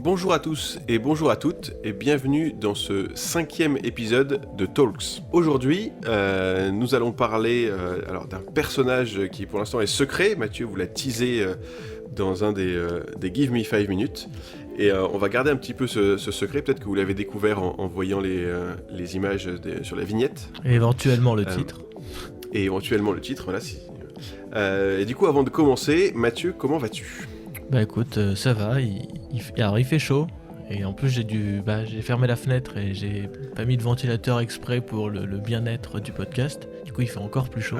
Bonjour à tous et bonjour à toutes et bienvenue dans ce 5e épisode de Talks. Aujourd'hui, nous allons parler d'un personnage qui pour l'instant est secret. Mathieu vous l'a teasé dans un des Give Me 5 minutes. Et on va garder un petit peu ce secret, peut-être que vous l'avez découvert en voyant les images sur la vignette. Et éventuellement le titre. Et éventuellement le titre, voilà. Et du coup, avant de commencer, Mathieu, comment vas-tu ? Bah écoute, ça va, alors il fait chaud, et en plus j'ai fermé la fenêtre et j'ai pas mis de ventilateur exprès pour le bien-être du podcast, du coup il fait encore plus chaud.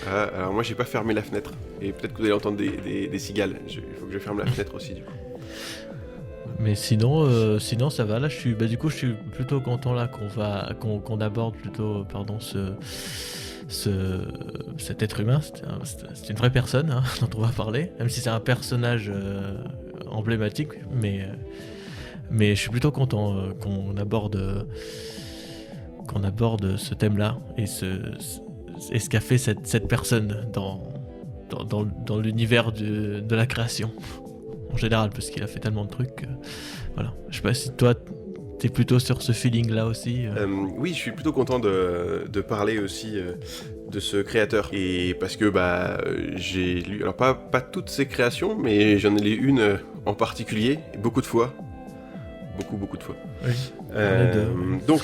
Alors moi j'ai pas fermé la fenêtre, et peut-être que vous allez entendre des cigales, il faut que je ferme la fenêtre aussi du coup. Mais sinon ça va, là je suis plutôt content là qu'on aborde plutôt cet être humain. C'est une vraie personne dont on va parler, même si c'est un personnage emblématique, mais je suis plutôt content qu'on aborde ce thème-là et ce qu'a fait cette personne dans l'univers de la création en général, parce qu'il a fait tellement de trucs. Voilà. Je sais pas si toi t'es plutôt sur ce feeling-là aussi. Oui, je suis plutôt content de parler aussi de ce créateur. Et parce que j'ai lu, alors pas toutes ses créations, mais j'en ai lu une en particulier, beaucoup de fois. Beaucoup de fois. Oui. Donc,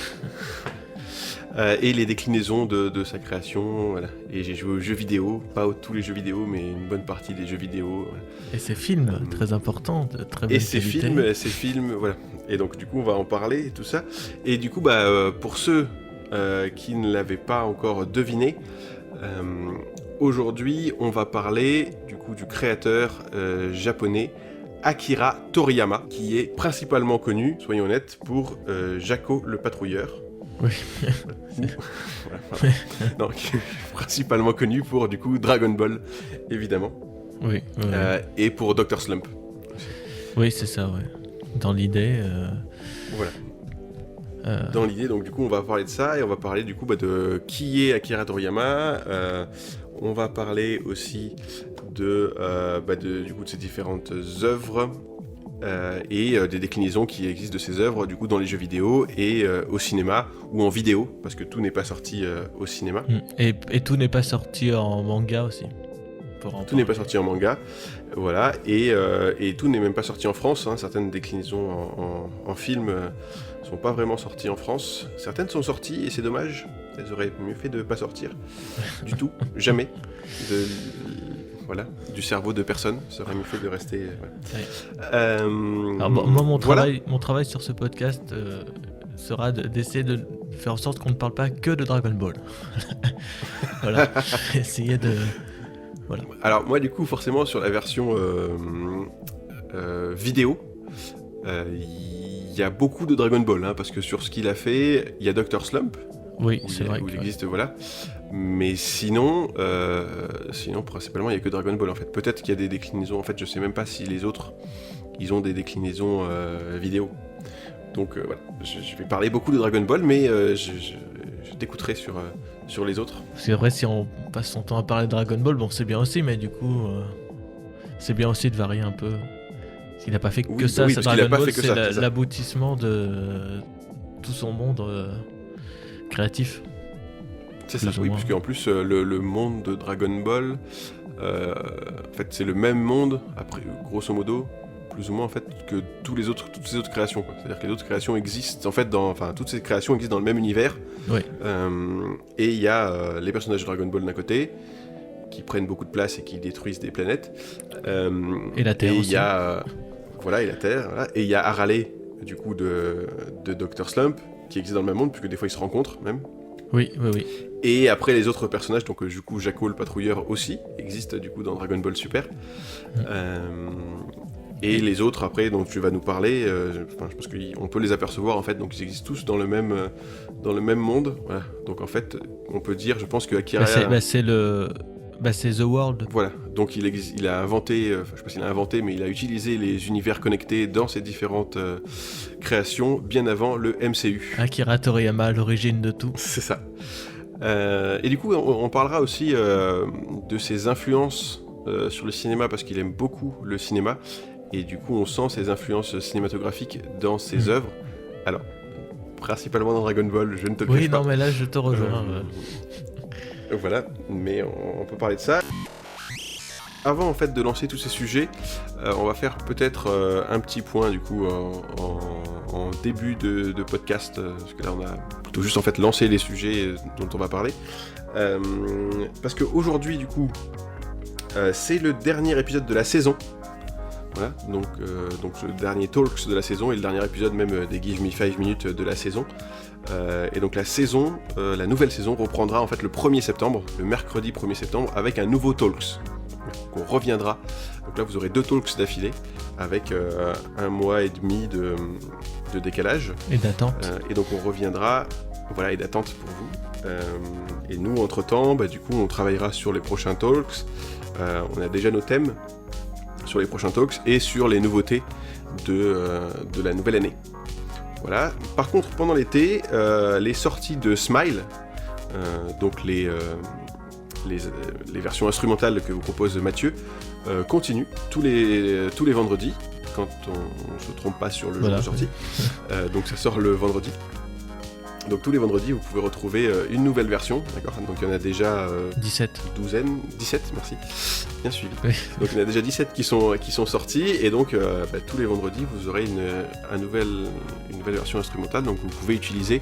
et les déclinaisons de sa création, voilà. Et j'ai joué aux jeux vidéo, pas tous les jeux vidéo, mais une bonne partie des jeux vidéo. Voilà. Et ses films, très importants, de très bonne qualité. Et ses films, voilà. Et donc du coup, on va en parler et tout ça. Et du coup, pour ceux qui ne l'avaient pas encore deviné, aujourd'hui, on va parler du coup du créateur japonais Akira Toriyama, qui est principalement connu, soyons honnêtes, pour Jaco le patrouilleur. Oui. Voilà. Non, qui est principalement connu pour du coup Dragon Ball, évidemment. Oui. Et pour Dr Slump. Oui, c'est ça, ouais. Dans l'idée. Voilà. Dans l'idée, donc du coup, on va parler de ça et on va parler du coup de qui est Akira Toriyama. On va parler aussi de ses différentes œuvres. Et des déclinaisons qui existent de ces œuvres du coup dans les jeux vidéo et au cinéma ou en vidéo, parce que tout n'est pas sorti au cinéma. Et tout n'est pas sorti en manga aussi. Tout n'est pas sorti en manga, voilà, et tout n'est même pas sorti en France. Certaines déclinaisons en film sont pas vraiment sorties en France. Certaines sont sorties et c'est dommage. Elles auraient mieux fait de pas sortir du tout, jamais. Voilà, du cerveau de personne, ça aurait mieux fait de rester. Ouais. Alors, moi, mon travail sur ce podcast sera d'essayer de faire en sorte qu'on ne parle pas que de Dragon Ball. Voilà, essayer de. Voilà. Alors, moi, du coup, forcément, sur la version vidéo, il y a beaucoup de Dragon Ball, parce que sur ce qu'il a fait, il y a Dr Slump. Oui, c'est vrai. Où il existe, voilà. Mais sinon, principalement, il n'y a que Dragon Ball, en fait. Peut-être qu'il y a des déclinaisons, en fait, je sais même pas si les autres, ils ont des déclinaisons vidéo. Donc, voilà. Je vais parler beaucoup de Dragon Ball, mais je t'écouterai sur les autres. C'est vrai, si on passe son temps à parler de Dragon Ball, bon, c'est bien aussi, mais du coup, c'est bien aussi de varier un peu. S'il n'a pas fait que ça, Dragon Ball, c'est l'aboutissement de tout son monde créatif. C'est ça, oui, parce qu'en plus, le monde de Dragon Ball, en fait, c'est le même monde, après, grosso modo, plus ou moins, en fait, que toutes ces autres créations, quoi. C'est-à-dire que les autres créations existent, en fait, toutes ces créations existent dans le même univers. Oui. Et il y a les personnages de Dragon Ball d'un côté, qui prennent beaucoup de place et qui détruisent des planètes. Et la Terre aussi. Et la Terre, voilà. Et il y a Arale, du coup, de Dr Slump, qui existe dans le même monde, puisque des fois ils se rencontrent, même. Oui. Et après les autres personnages, donc du coup Jaco le patrouilleur aussi existe du coup dans Dragon Ball Super. Et les autres après dont tu vas nous parler, je pense qu'on peut les apercevoir en fait, donc ils existent tous dans le même monde. Voilà. Donc en fait, on peut dire, je pense que Akira. C'est The World. Voilà. Donc il a inventé, je sais pas s'il a inventé, mais il a utilisé les univers connectés dans ses différentes créations bien avant le MCU. Akira Toriyama, l'origine de tout. C'est ça. Et du coup, on parlera aussi de ses influences sur le cinéma, parce qu'il aime beaucoup le cinéma. et du coup on sent ses influences cinématographiques dans ses œuvres. Alors, principalement dans Dragon Ball, je ne te le cache pas. Oui, non, mais là je te rejoins. Voilà, mais on peut parler de ça. Avant en fait de lancer tous ces sujets, on va faire peut-être un petit point du coup en début de podcast, parce que là on a plutôt juste en fait lancé les sujets dont on va parler. Parce qu'aujourd'hui du coup, c'est le dernier épisode de la saison. Voilà, donc le dernier Talks de la saison et le dernier épisode même des Give Me 5 minutes de la saison. Et donc la nouvelle saison reprendra en fait le 1er septembre, le mercredi 1er septembre, avec un nouveau Talks. Donc on reviendra. Donc là vous aurez 2 Talks d'affilée, avec 1 mois et demi de décalage. Et d'attente. Et donc on reviendra, voilà, et d'attente pour vous. Et nous, entre-temps, du coup, on travaillera sur les prochains Talks. On a déjà nos thèmes sur les prochains Talks et sur les nouveautés de la nouvelle année. Voilà. Par contre, pendant l'été, les sorties de Smile, donc les versions instrumentales que vous propose Mathieu, continuent tous les vendredis, quand on ne se trompe pas sur le jour de sortie. Donc ça sort le vendredi. Donc tous les vendredis, vous pouvez retrouver une nouvelle version, d'accord ? Donc il y en a déjà 17, merci, bien suivi. Oui. Donc il y en a déjà 17 qui sont sortis, et donc tous les vendredis, vous aurez une nouvelle version instrumentale, donc vous pouvez utiliser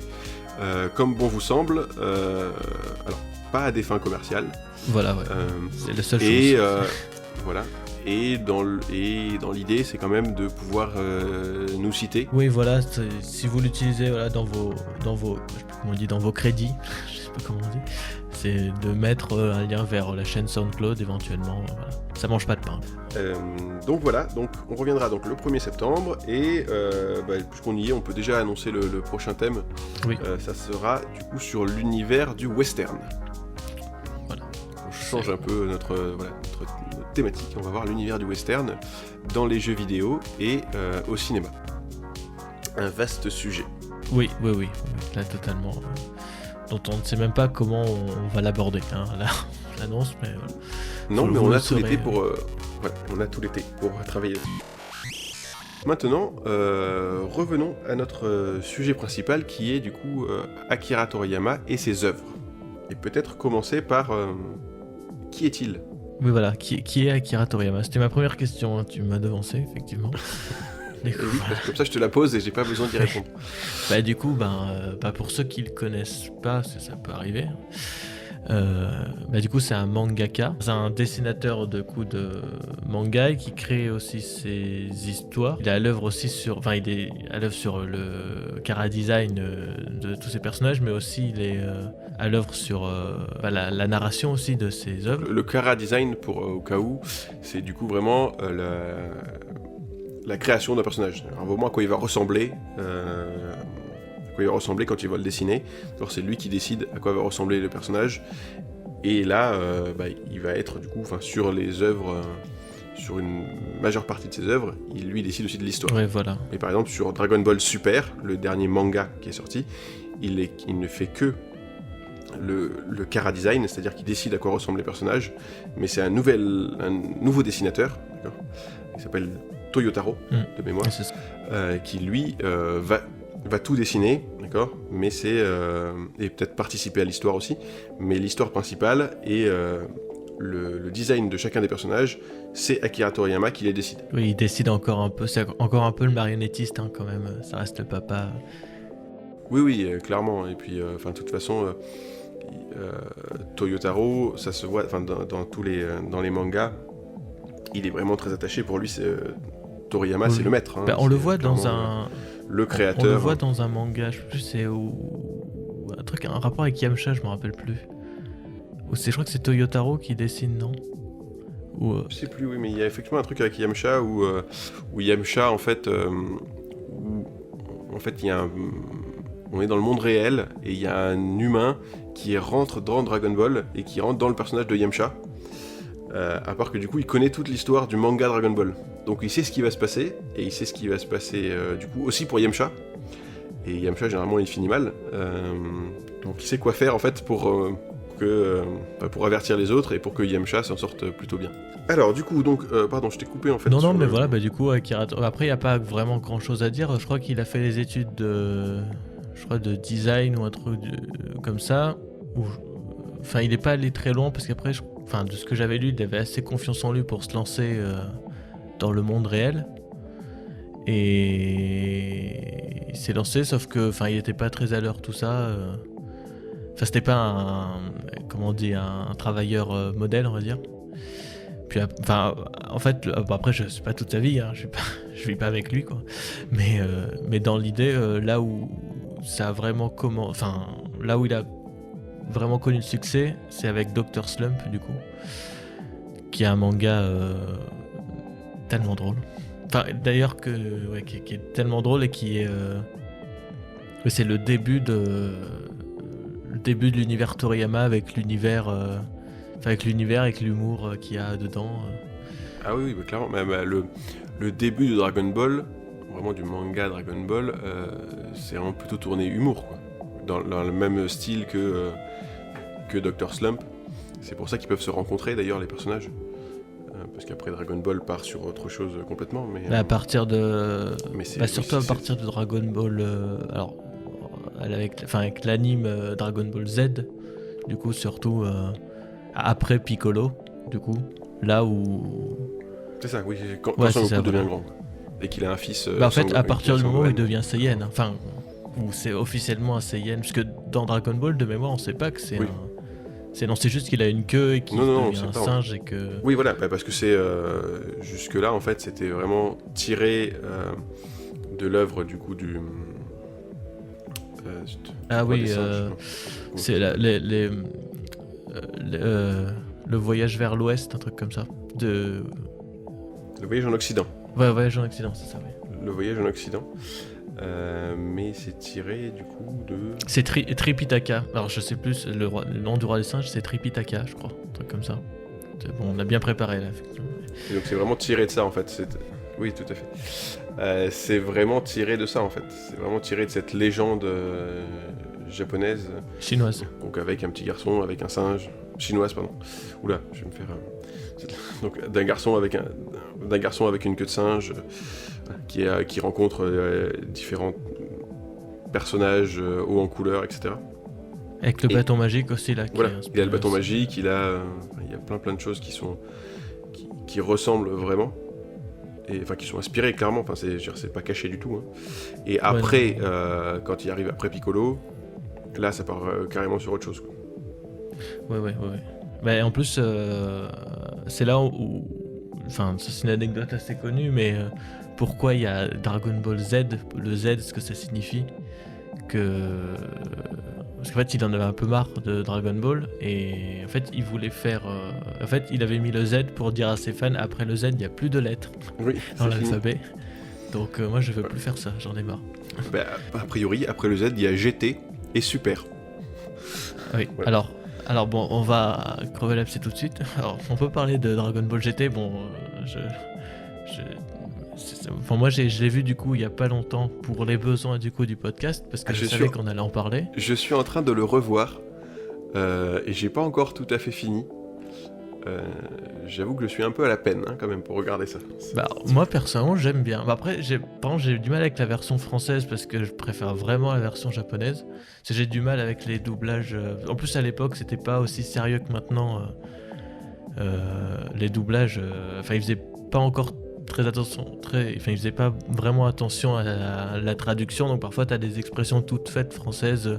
comme bon vous semble, alors pas à des fins commerciales. Voilà, ouais. C'est la seule et, chose. Voilà. Et dans l'idée, c'est quand même de pouvoir nous citer. Oui, voilà, si vous l'utilisez voilà, dans vos, je sais pas comment on dit, dans vos crédits, je sais pas comment on dit, c'est de mettre un lien vers la chaîne SoundCloud éventuellement. Voilà. Ça mange pas de pain. Donc voilà, donc on reviendra donc le 1er septembre et puisqu'on y est, on peut déjà annoncer le prochain thème. Oui. Ça sera du coup sur l'univers du western. Voilà. On change un peu notre thématique. On va voir l'univers du western dans les jeux vidéo et au cinéma. Un vaste sujet. Oui, là totalement. Dont on ne sait même pas comment on va l'aborder. Hein. Là, on l'annonce, mais voilà. Non, mais on a tout l'été pour. On a tout l'été pour travailler. Maintenant, revenons à notre sujet principal qui est du coup Akira Toriyama et ses œuvres. Et peut-être commencer par qui est-il ? Oui, voilà, qui est Akira Toriyama ? C'était ma première question, hein. Tu m'as devancé, effectivement. Oui, parce que comme ça je te la pose et j'ai pas besoin d'y répondre. Du coup, pour ceux qui le connaissent pas, ça peut arriver. Du coup, c'est un mangaka, c'est un dessinateur de manga qui crée aussi ses histoires. Il est à l'œuvre aussi sur le chara-design de tous ses personnages, mais aussi il est à l'œuvre sur la narration aussi de ses œuvres. Le chara-design, pour au cas où, c'est du coup vraiment la création d'un personnage. Alors, vraiment à quoi il va ressembler. Quand il va le dessiner. Alors c'est lui qui décide à quoi va ressembler le personnage. Et là, il va être du coup, sur les œuvres, sur une majeure partie de ses œuvres, il décide aussi de l'histoire. Ouais, voilà. Et par exemple sur Dragon Ball Super, le dernier manga qui est sorti, il ne fait que le chara-design, c'est-à-dire qu'il décide à quoi ressemblent les personnages, mais c'est un nouveau dessinateur, d'accord, il s'appelle Toyotaro, de mémoire, qui lui va tout dessiner, d'accord, mais et peut-être participer à l'histoire aussi, mais l'histoire principale et le design de chacun des personnages, c'est Akira Toriyama qui les décide. Oui, il décide encore un peu, c'est encore un peu le marionnettiste hein, quand même, ça reste le papa. Oui, clairement, et puis de toute façon, Toyotaro, ça se voit, dans les mangas, il est vraiment très attaché, pour lui, Toriyama, c'est le maître. Hein, on le voit dans le créateur. On le voit dans un manga, je sais plus, c'est un rapport avec Yamcha, je me rappelle plus. Je crois que c'est Toyotaro qui dessine, non ? Je sais plus, oui, mais il y a effectivement un truc avec Yamcha où Yamcha, en fait, on est dans le monde réel et il y a un humain qui rentre dans Dragon Ball et qui rentre dans le personnage de Yamcha. À part que du coup, il connaît toute l'histoire du manga Dragon Ball. Donc il sait ce qui va se passer, et il sait ce qui va se passer du coup aussi pour Yamcha. Et Yamcha, généralement, il finit mal. Donc il sait quoi faire en fait pour pour avertir les autres et pour que Yamcha s'en sorte plutôt bien. Alors du coup, donc, pardon, je t'ai coupé en fait. Non, mais voilà, du coup, Akira... Après, il n'y a pas vraiment grand-chose à dire. Je crois qu'il a fait les études de design ou un truc comme ça. Enfin, il n'est pas allé très loin parce qu'après, de ce que j'avais lu, il avait assez confiance en lui pour se lancer dans le monde réel. Et il s'est lancé, sauf que, il n'était pas très à l'heure, tout ça. C'était pas un travailleur modèle, on va dire. Puis, en fait, après, je suis pas toute sa vie, hein, je vis pas avec lui, quoi. Mais dans l'idée, là où ça a vraiment là où il a vraiment connu le succès, c'est avec Dr. Slump, du coup, qui est un manga tellement drôle. D'ailleurs, qui est tellement drôle et qui est. C'est le début de l'univers Toriyama avec l'univers. Avec l'humour qu'il y a dedans. Ah oui, clairement. Le début de Dragon Ball, vraiment du manga Dragon Ball, c'est vraiment plutôt tourné humour, quoi. Dans le même style que Dr. Slump. C'est pour ça qu'ils peuvent se rencontrer d'ailleurs, les personnages. Parce qu'après Dragon Ball part sur autre chose complètement. Mais à partir de. Surtout à partir de Dragon Ball. Avec l'anime Dragon Ball Z, du coup, surtout. Après Piccolo, du coup, là où... C'est ça, oui, quand Son Goku devient grand. Et qu'il a un fils... en fait, à partir du moment où il devient Saiyan, où c'est officiellement un Saiyan, puisque dans Dragon Ball, de mémoire, on sait pas que c'est c'est juste qu'il a une queue et qu'il devient un singe et que... Oui, voilà, parce que c'est... jusque-là, en fait, c'était vraiment tiré de l'œuvre, du coup, du... c'est le voyage vers l'ouest, un truc comme ça. Le voyage en Occident. Ouais, voyage en Occident, c'est ça, oui. Le voyage en Occident. Mais c'est tiré du coup de... C'est Tripitaka. Alors je sais plus, le nom du roi des singes, c'est Tripitaka, je crois. Un truc comme ça. Bon, on a bien préparé là, effectivement. Et donc c'est vraiment tiré de ça en fait. Oui, tout à fait. C'est vraiment tiré de ça en fait. C'est vraiment tiré de cette légende japonaise. Chinoise. Donc avec un petit garçon, avec un singe. Chinoise, pardon. Oula, je vais me faire... Donc d'un garçon avec une queue de singe qui rencontre différents personnages hauts en couleur, etc. Avec le bâton magique aussi là. Voilà, il a le bâton magique, il y a plein de choses qui ressemblent vraiment. Et qui sont inspirées clairement, c'est pas caché du tout. Hein. Et après, quand il arrive après Piccolo, là ça part carrément sur autre chose, quoi. Ouais. Mais en plus, c'est là où... c'est une anecdote assez connue, mais pourquoi il y a Dragon Ball Z, le Z, ce que ça signifie, parce qu'en fait, il en avait un peu marre de Dragon Ball, et en fait, il voulait faire... il avait mis le Z pour dire à ses fans, après le Z, il n'y a plus de lettres dans l'alphabet. Donc moi, je veux plus faire ça, j'en ai marre. A priori, après le Z, il y a GT et Super. Oui, voilà. Alors bon, on va crever l'abcès tout de suite. Alors, on peut parler de Dragon Ball GT. Bon, moi, je l'ai vu du coup il y a pas longtemps pour les besoins du coup du podcast parce que je savais qu'on allait en parler. Je suis en train de le revoir et j'ai pas encore tout à fait fini. J'avoue que je suis un peu à la peine quand même pour regarder ça. Moi personnellement j'aime bien. Après j'ai du mal avec la version française parce que je préfère vraiment la version japonaise. J'ai du mal avec les doublages. En plus à l'époque c'était pas aussi sérieux que maintenant. Les doublages, ils faisaient pas encore très attention. Ils faisaient pas vraiment attention à la traduction. Donc parfois t'as des expressions toutes faites françaises.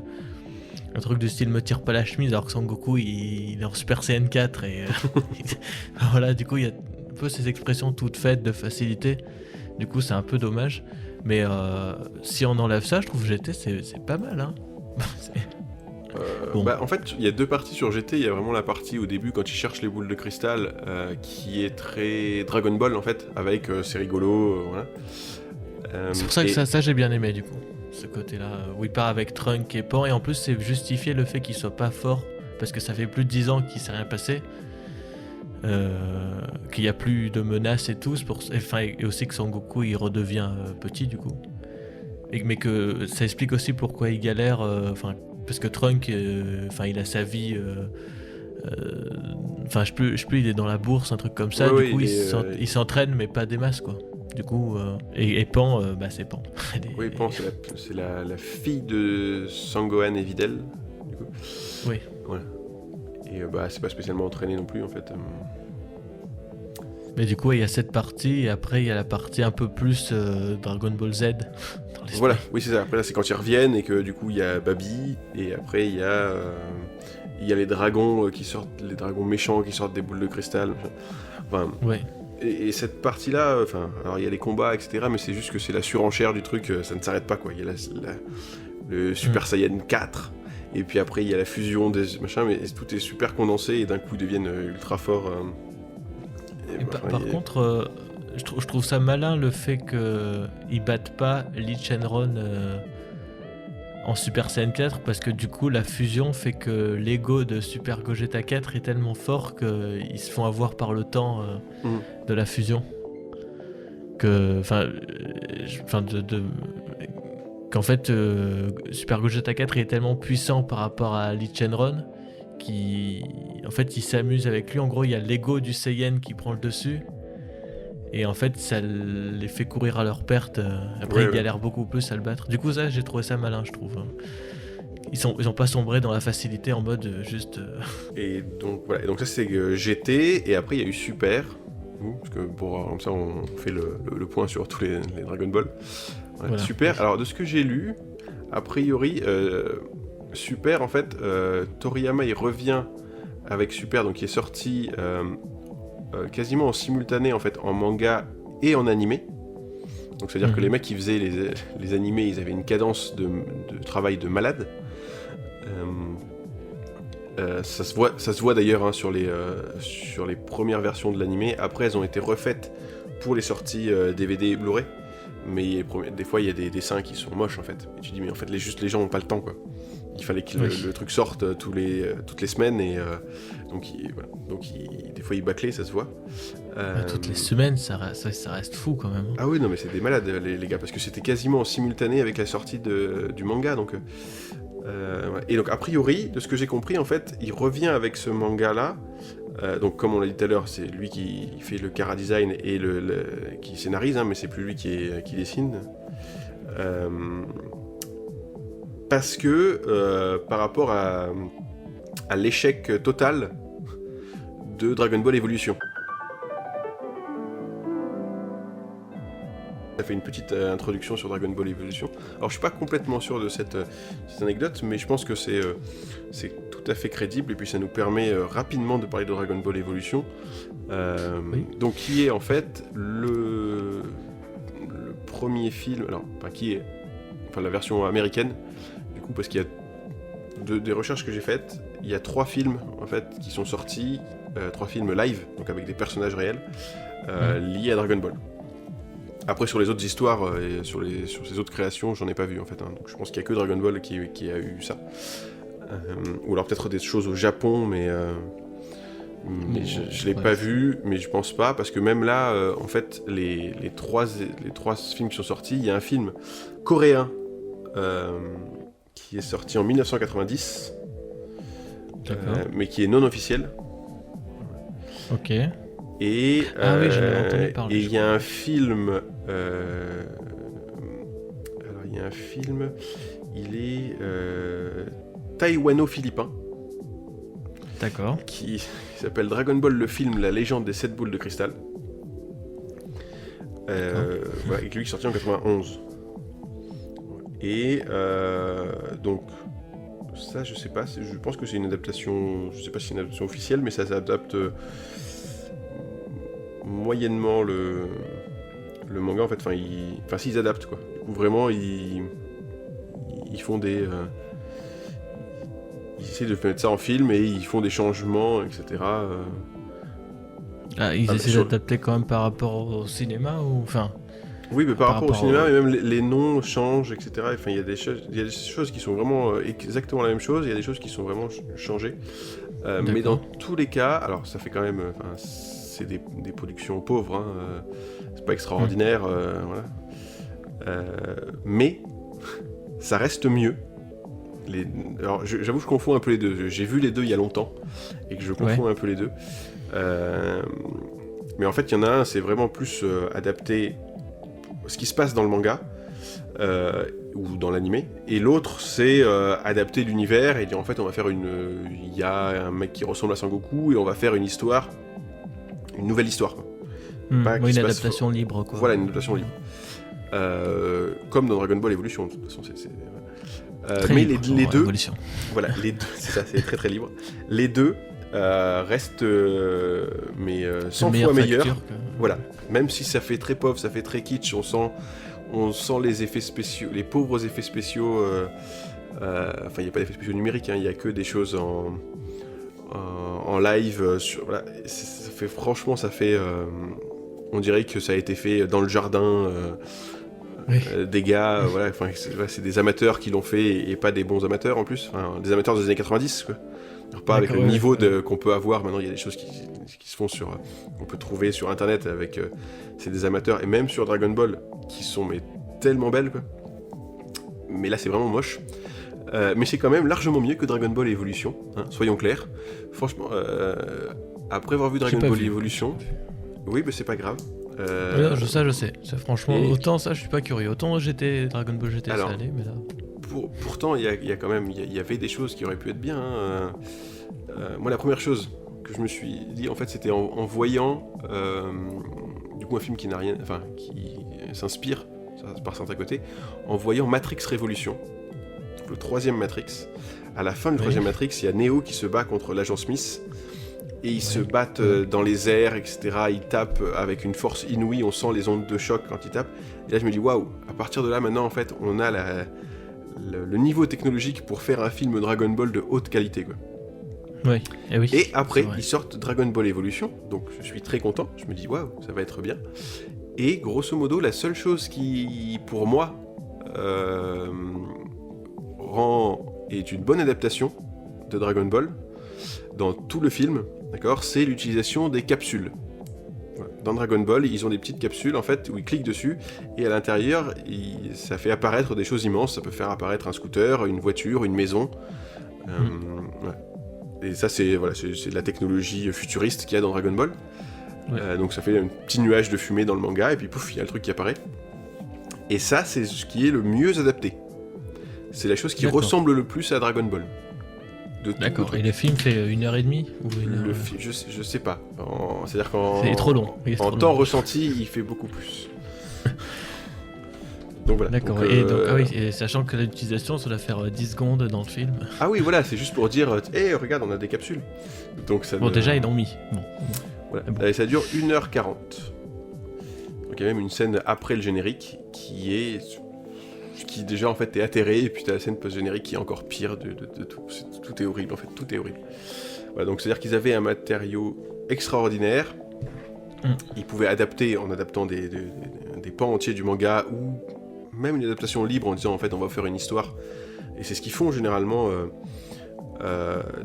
Un truc de style me tire pas la chemise alors que Son Goku il est en Super Saiyan 4 et voilà, du coup il y a un peu ces expressions toutes faites de facilité, du coup c'est un peu dommage, mais si on enlève ça je trouve GT c'est pas mal hein. En fait il y a deux parties sur GT, il y a vraiment la partie au début quand il cherche les boules de cristal qui est très Dragon Ball en fait, avec c'est rigolo, voilà. C'est pour ça que ça j'ai bien aimé du coup. Ce côté-là, où il part avec Trunk et Pan, et en plus c'est justifié le fait qu'il soit pas fort, parce que ça fait plus de 10 ans qu'il s'est rien passé, qu'il y a plus de menaces et tout, et aussi que Son Goku il redevient petit du coup, mais que ça explique aussi pourquoi il galère, parce que Trunk, il a sa vie. Enfin, je sais plus, il est dans la bourse, un truc comme ça. Ouais, Du coup, ouais, il s'entraîne, mais pas des masses, quoi. Du coup, et Pan, c'est Pan. Oui, Pan, c'est la fille de Sangohan et Videl, du coup. Oui. Voilà. Et c'est pas spécialement entraîné non plus, en fait. Mais du coup, il y a cette partie, et après, il y a la partie un peu plus Dragon Ball Z. Dans l'esprit. Voilà, oui, c'est ça. Après, là, c'est quand ils reviennent et que, du coup, il y a Babi, et après, il y a les dragons qui sortent, les dragons méchants qui sortent des boules de cristal. Enfin, Ouais. et cette partie-là, alors il y a les combats, etc., mais c'est juste que c'est la surenchère du truc, ça ne s'arrête pas, quoi. Il y a le Super Saiyan 4, et puis après il y a la fusion des machins, mais tout est super condensé, et d'un coup ils deviennent ultra forts. Par contre, je trouve ça malin le fait qu'ils battent pas Lee Shenron en Super Saiyan 4, parce que du coup la fusion fait que l'ego de Super Gogeta 4 est tellement fort qu'ils se font avoir par le temps de la fusion. Qu'en fait Super Gogeta 4 est tellement puissant par rapport à Lee Shenron qu'il s'amuse avec lui. En gros, il y a l'ego du Saiyan qui prend le dessus. Et en fait, ça les fait courir à leur perte. Après, ils galèrent beaucoup plus à le battre. Du coup, ça, j'ai trouvé ça malin, je trouve. Ils ont pas sombré dans la facilité en mode juste... Et donc, voilà. Et donc ça, c'est GT, et après, il y a eu Super. Parce que, comme ça, on fait le point sur tous les Dragon Ball. Voilà. Super. Alors, de ce que j'ai lu, a priori, Super, en fait, Toriyama, il revient avec Super, donc qui est sorti... quasiment en simultané en fait en manga et en animé. Donc c'est à dire que les mecs qui faisaient les animés, ils avaient une cadence de travail de malade. Ça se voit d'ailleurs hein, sur les premières versions de l'animé. Après elles ont été refaites pour les sorties DVD et Blu-ray. Mais des fois il y a des dessins qui sont moches en fait. Et tu dis mais en fait les gens n'ont pas le temps quoi. Il fallait que le truc sorte toutes les semaines et donc des fois il bâclait, ça se voit. Toutes les semaines, ça reste fou quand même. Ah oui, non mais c'est des malades les gars, parce que c'était quasiment en simultané avec la sortie du manga, donc... Et donc a priori, de ce que j'ai compris, en fait, il revient avec ce manga-là, donc comme on l'a dit tout à l'heure, c'est lui qui fait le chara design et qui scénarise, hein, mais c'est plus lui qui dessine. Parce que par rapport à l'échec total de Dragon Ball Evolution. Ça fait une petite introduction sur Dragon Ball Evolution. Alors je suis pas complètement sûr de cette anecdote, mais je pense que c'est tout à fait crédible, et puis ça nous permet rapidement de parler de Dragon Ball Evolution. Donc qui est en fait le premier film, la version américaine, du coup, parce qu'il y a des recherches que j'ai faites, il y a 3 films en fait qui sont sortis, 3 films live, donc avec des personnages réels liés à Dragon Ball. Après sur les autres histoires et sur ces autres créations, j'en ai pas vu en fait, hein. Donc je pense qu'il y a que Dragon Ball qui a eu ça. Ou alors peut-être des choses au Japon, mais je l'ai pas vu, mais je pense pas, parce que même là, en fait, les trois films qui sont sortis, il y a un film coréen qui est sorti en 1990, mais qui est non officiel. Ok. Et oui, j'en avais entendu parler. Et il y a un film. Alors il y a un film. Il est taïwano-philippin. D'accord. Qui s'appelle Dragon Ball le film, la légende des 7 boules de cristal. Voilà, et lui qui est sorti en 91. Et donc ça je sais pas, je pense que c'est une adaptation, je sais pas si c'est une adaptation officielle, mais ça s'adapte moyennement le manga en fait. S'ils adaptent quoi. Du coup vraiment ils font des ils essaient de mettre ça en film et ils font des changements, etc. Ils essaient d'adapter quand même par rapport au cinéma ou enfin. Oui, mais par rapport au cinéma, et même les noms changent, etc. Enfin, il y a des choses qui sont vraiment exactement la même chose, il y a des choses qui sont vraiment changées. Mais dans tous les cas, alors ça fait quand même... c'est des productions pauvres, hein, c'est pas extraordinaire, voilà. Mais ça reste mieux, Alors, j'avoue, je confonds un peu les deux. J'ai vu les deux il y a longtemps et que je confonds un peu les deux. Mais en fait, il y en a un, c'est vraiment plus adapté ce qui se passe dans le manga ou dans l'animé, et l'autre, c'est adapter l'univers et dire en fait, on va faire il y a un mec qui ressemble à Sangoku et on va faire une histoire, une nouvelle histoire. Quoi. Une adaptation libre, quoi. Voilà, une adaptation libre. Comme dans Dragon Ball Evolution, de toute façon, mais libre, les deux, Evolution. voilà, les deux, c'est ça, c'est très très libre. Les deux restent 100 fois meilleurs. Voilà, même si ça fait très pauvre, ça fait très kitsch, on sent les effets spéciaux, les pauvres effets spéciaux. Enfin, il n'y a pas d'effets spéciaux numériques, il n'y a que des choses en live. Voilà, franchement, on dirait que ça a été fait dans le jardin. Des gars, voilà, c'est des amateurs qui l'ont fait et pas des bons amateurs en plus, des amateurs des années 90 quoi. Alors, pas avec le niveau qu'on peut avoir maintenant. Il y a des choses qui se font on peut trouver sur internet avec c'est des amateurs, et même sur Dragon Ball qui sont tellement belles quoi. Mais là c'est vraiment moche, mais c'est quand même largement mieux que Dragon Ball Evolution, soyons clairs. Franchement, après avoir vu Dragon Ball Evolution, oui, mais c'est pas grave. Je sais. Ça, franchement, autant ça, je suis pas curieux. Autant Dragon Ball GT, ça allait, mais là... Pourtant, il y a quand même, il y avait des choses qui auraient pu être bien. Moi, la première chose que je me suis dit, en fait, c'était en voyant du coup un film qui s'inspire par certains côtés, en voyant Matrix Révolution, le troisième Matrix. À la fin du troisième Matrix, il y a Neo qui se bat contre l'agent Smith. Et ils se battent dans les airs, etc. Ils tapent avec une force inouïe, on sent les ondes de choc quand ils tapent. Et là, je me dis, waouh, à partir de là, maintenant, en fait, on a le niveau technologique pour faire un film Dragon Ball de haute qualité, quoi. Oui. Et après, ils sortent Dragon Ball Evolution, donc je suis très content. Je me dis, waouh, ça va être bien. Et grosso modo, la seule chose qui, pour moi, est une bonne adaptation de Dragon Ball, dans tout le film, d'accord, c'est l'utilisation des capsules. Voilà. Dans Dragon Ball, ils ont des petites capsules en fait où ils cliquent dessus et à l'intérieur, ça fait apparaître des choses immenses. Ça peut faire apparaître un scooter, une voiture, une maison. Ouais. Et ça, c'est de la technologie futuriste qu'il y a dans Dragon Ball. Ouais. Donc ça fait un petit nuage de fumée dans le manga et puis pouf, il y a le truc qui apparaît. Et ça, c'est ce qui est le mieux adapté. C'est la chose qui ressemble le plus à Dragon Ball. D'accord, et le film fait 1h30 ou je sais pas. C'est-à-dire qu'en c'est trop long. En temps ressenti, il fait beaucoup plus. Donc voilà. D'accord, et sachant que l'utilisation, ça doit faire 10 secondes dans le film. Ah oui, voilà, c'est juste pour dire regarde, on a des capsules. Donc ça déjà, ils l'ont mis. Voilà. Et ça dure 1h40. Donc il y a même une scène après le générique qui déjà en fait est atterré, et puis t'as la scène post-générique qui est encore pire de tout. Tout est horrible en fait, tout est horrible. Voilà, donc c'est-à-dire qu'ils avaient un matériau extraordinaire. Ils pouvaient adapter en adaptant des pans entiers du manga, ou même une adaptation libre en disant en fait on va faire une histoire. Et c'est ce qu'ils font généralement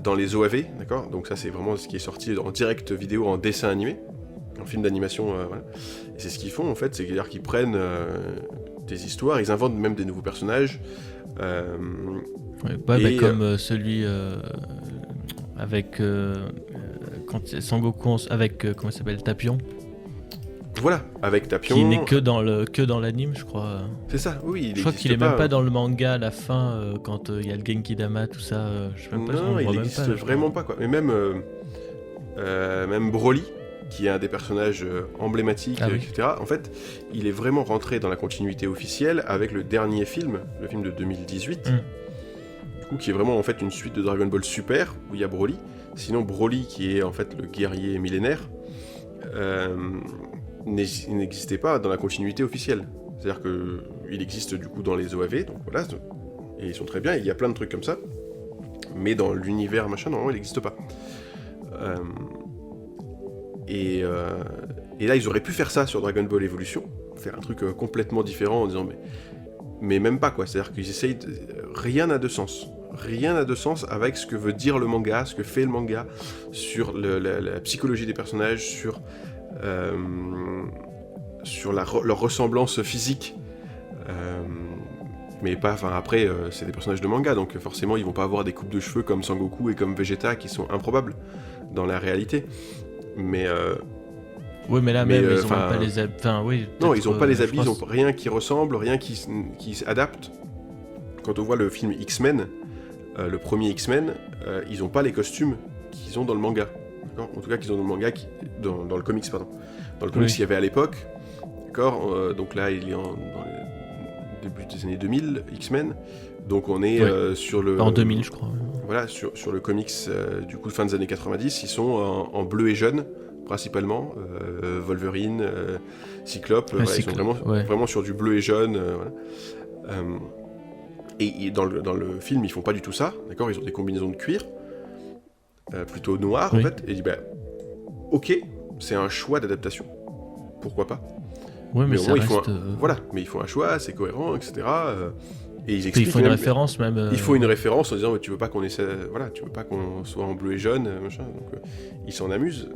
dans les OAV, d'accord. Donc ça c'est vraiment ce qui est sorti en direct vidéo, en dessin animé, en film d'animation, voilà. Et c'est ce qu'ils font en fait, c'est-à-dire qu'ils prennent des histoires, ils inventent même des nouveaux personnages. Comme celui avec quand Sangoku avec comment il s'appelle, Tapion. Voilà, avec Tapion. Qui n'est que dans l'anime, je crois. C'est ça, oui. Je crois qu'il est même pas dans le manga à la fin quand il y a le Genki Dama, tout ça. Je sais même pas. Non, il n'existe vraiment pas quoi. Mais même Broly, qui est un des personnages emblématiques, etc. En fait, il est vraiment rentré dans la continuité officielle avec le dernier film, le film de 2018, du coup, qui est vraiment en fait une suite de Dragon Ball Super, où il y a Broly. Sinon, Broly, qui est en fait le guerrier millénaire, n'existait pas dans la continuité officielle. C'est-à-dire qu'il existe du coup dans les OAV, donc voilà, et ils sont très bien, il y a plein de trucs comme ça, mais dans l'univers machin, normalement, il n'existe pas. Et là, ils auraient pu faire ça sur Dragon Ball Evolution, faire un truc complètement différent en disant mais même pas quoi. C'est-à-dire qu'ils essayent rien n'a de sens. Rien n'a de sens avec ce que veut dire le manga, ce que fait le manga, sur la psychologie des personnages, sur leur ressemblance physique. Mais pas, enfin après, c'est des personnages de manga, donc forcément ils vont pas avoir des coupes de cheveux comme Sangoku et comme Vegeta qui sont improbables dans la réalité. Mais Oui, mais là Mais, même, ils ont enfin, même pas les habits. Enfin, oui. non, peut-être, ils ont pas les habits, je ils pense- ont rien qui ressemble, rien qui s'adapte. Quand on voit le film X-Men, le premier X-Men, ils ont pas les costumes qu'ils ont dans le manga. D'accord, en tout cas, qu'ils ont dans le manga, dans le comics, pardon. Dans le comics Oui. qu'il y avait à l'époque. D'accord, donc là, il est dans le début des années 2000, X-Men. Donc on est Ouais. sur le... En 2000, je crois. Voilà, sur le comics du coup fin des années 90, ils sont en bleu et jaune, principalement. Wolverine, Cyclope, voilà, ils sont Cyclope, ouais. vraiment sur du bleu et jaune. Voilà. Et dans le film, ils font pas du tout ça, d'accord. Ils ont des combinaisons de cuir, plutôt noires Oui. en fait. Et je dis, bah, ok, c'est un choix d'adaptation. Pourquoi pas. Ouais, mais au ça moins, ils font reste. voilà, mais ils font un choix, c'est cohérent, etc. Et ils Puis expliquent il faut une même- référence même. il faut une référence en disant tu veux pas qu'on essaie, voilà, tu veux pas qu'on soit en bleu et jaune, machin. Donc ils s'en amusent.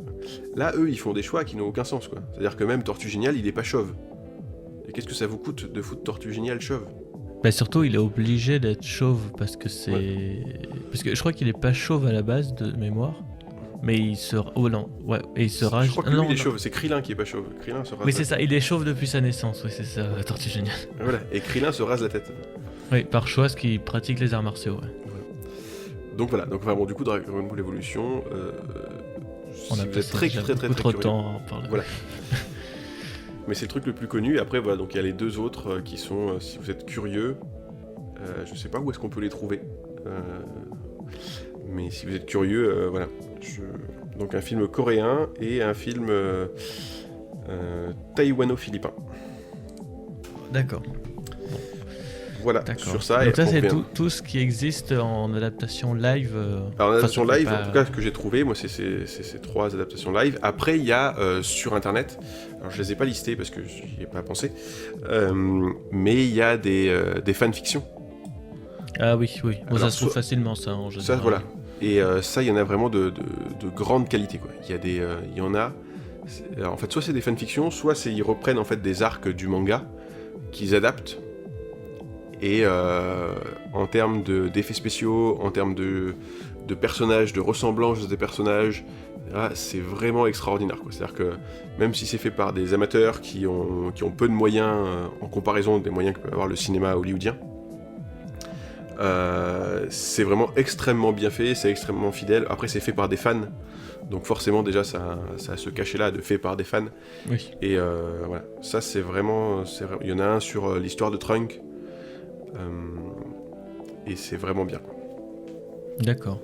Là, eux, ils font des choix qui n'ont aucun sens, quoi. C'est-à-dire que même Tortue Géniale, il est pas chauve. Et qu'est-ce que ça vous coûte de foutre Tortue Géniale chauve? Bah surtout, il est obligé d'être chauve parce que c'est. Parce que je crois qu'il est pas chauve à la base de mémoire. Mais il se. Oh non, ouais. Et il se rase. Je crois que Ah, lui, non, il est non. chauve. C'est Krillin qui est pas chauve. Krillin se rase. Oui, la c'est ça, il est chauve depuis sa naissance. Oui, c'est ça, Tortue Géniale. Voilà. Et Krillin se rase la tête. Oui, par choix, ce qui pratique les arts martiaux. Ouais. Donc voilà. Donc enfin, bon, du coup, Dragon Ball Evolution. On si a vous êtes passé très déjà très très beaucoup très trop de curieux. temps à en parler. Voilà. Mais c'est le truc le plus connu. Et après, voilà, donc il y a les deux autres qui sont, si vous êtes curieux, je sais pas où est-ce qu'on peut les trouver. Mais si vous êtes curieux, voilà. Donc un film coréen et un film taïwano-philippin. D'accord. Voilà, D'accord. sur ça. Donc ça, on c'est revient. tout ce qui existe en adaptation live. Alors, en adaptation enfin, live, pas- en tout cas, ce que j'ai trouvé, moi, c'est ces trois adaptations live. Après, il y a sur Internet, alors je les ai pas listées parce que j'y ai pas pensé, mais il y a des fanfictions. Ah oui, oui. Bon, Alors, ça se trouve soit- facilement, ça, en général. Ça, voilà. Et ça, il y en a vraiment de grande qualité, quoi. Il y en a... Alors, en fait, soit c'est des fanfictions, soit ils reprennent en fait des arcs du manga qu'ils adaptent. Et en termes d'effets spéciaux, en termes de personnages, de ressemblance des personnages, là, c'est vraiment extraordinaire, quoi. C'est-à-dire que même si c'est fait par des amateurs qui ont peu de moyens en comparaison des moyens que peut avoir le cinéma hollywoodien, c'est vraiment extrêmement bien fait, c'est extrêmement fidèle. Après, c'est fait par des fans, donc forcément déjà ça a ce cachet-là de fait par des fans. Oui. Et voilà, ça c'est vraiment... Il y en a un sur l'histoire de Trunk, et c'est vraiment bien, quoi. D'accord.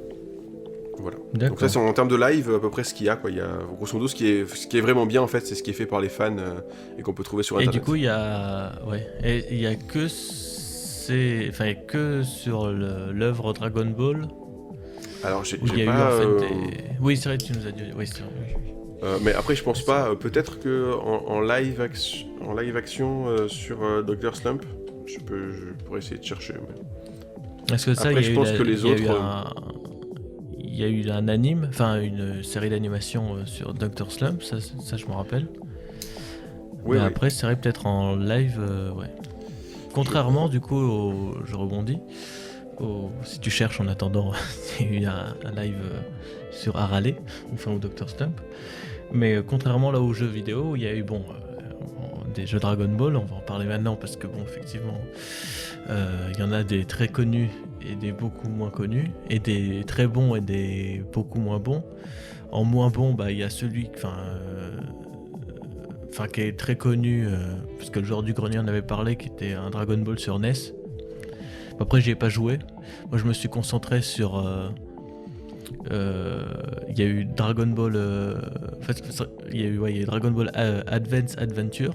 Voilà. Donc D'accord. ça c'est en termes de live à peu près ce qu'il y a, quoi. Il y a grosso modo ce qui est vraiment bien en fait, c'est ce qui est fait par les fans et qu'on peut trouver sur Et internet. du coup, il y a. Ouais. Et il y a que. Enfin, il y a que sur l'œuvre Dragon Ball. Alors j'ai Où il y a eu pas... en fait des. Oui, c'est vrai, tu nous as dit. Oui, c'est vrai. Oui. mais après, je pense pas. Peut-être que en live action sur Dr. Slump, je pourrais essayer de chercher. Mais... Parce que ça, Après, il y a je eu pense que les il y a eu autres, il y a eu un anime, enfin une série d'animation sur Dr. Slump, ça je me rappelle. Oui, Mais oui. après, c'est vrai peut-être en live, ouais. Contrairement, du coup, je rebondis. Si tu cherches en attendant, il y a eu un live sur Harale, enfin au Dr. Slump. Mais contrairement là aux jeux vidéo, il y a eu des jeux Dragon Ball, on va en parler maintenant parce que bon, effectivement, il y en a des très connus et des beaucoup moins connus, et des très bons et des beaucoup moins bons. En moins bon, bah il y a celui, qui est très connu, parce que le joueur du grenier en avait parlé, qui était un Dragon Ball sur NES. Après, j'y ai pas joué. Moi, je me suis concentré sur. Il y a eu Dragon Ball. En fait, il y a eu Dragon Ball Advance Adventure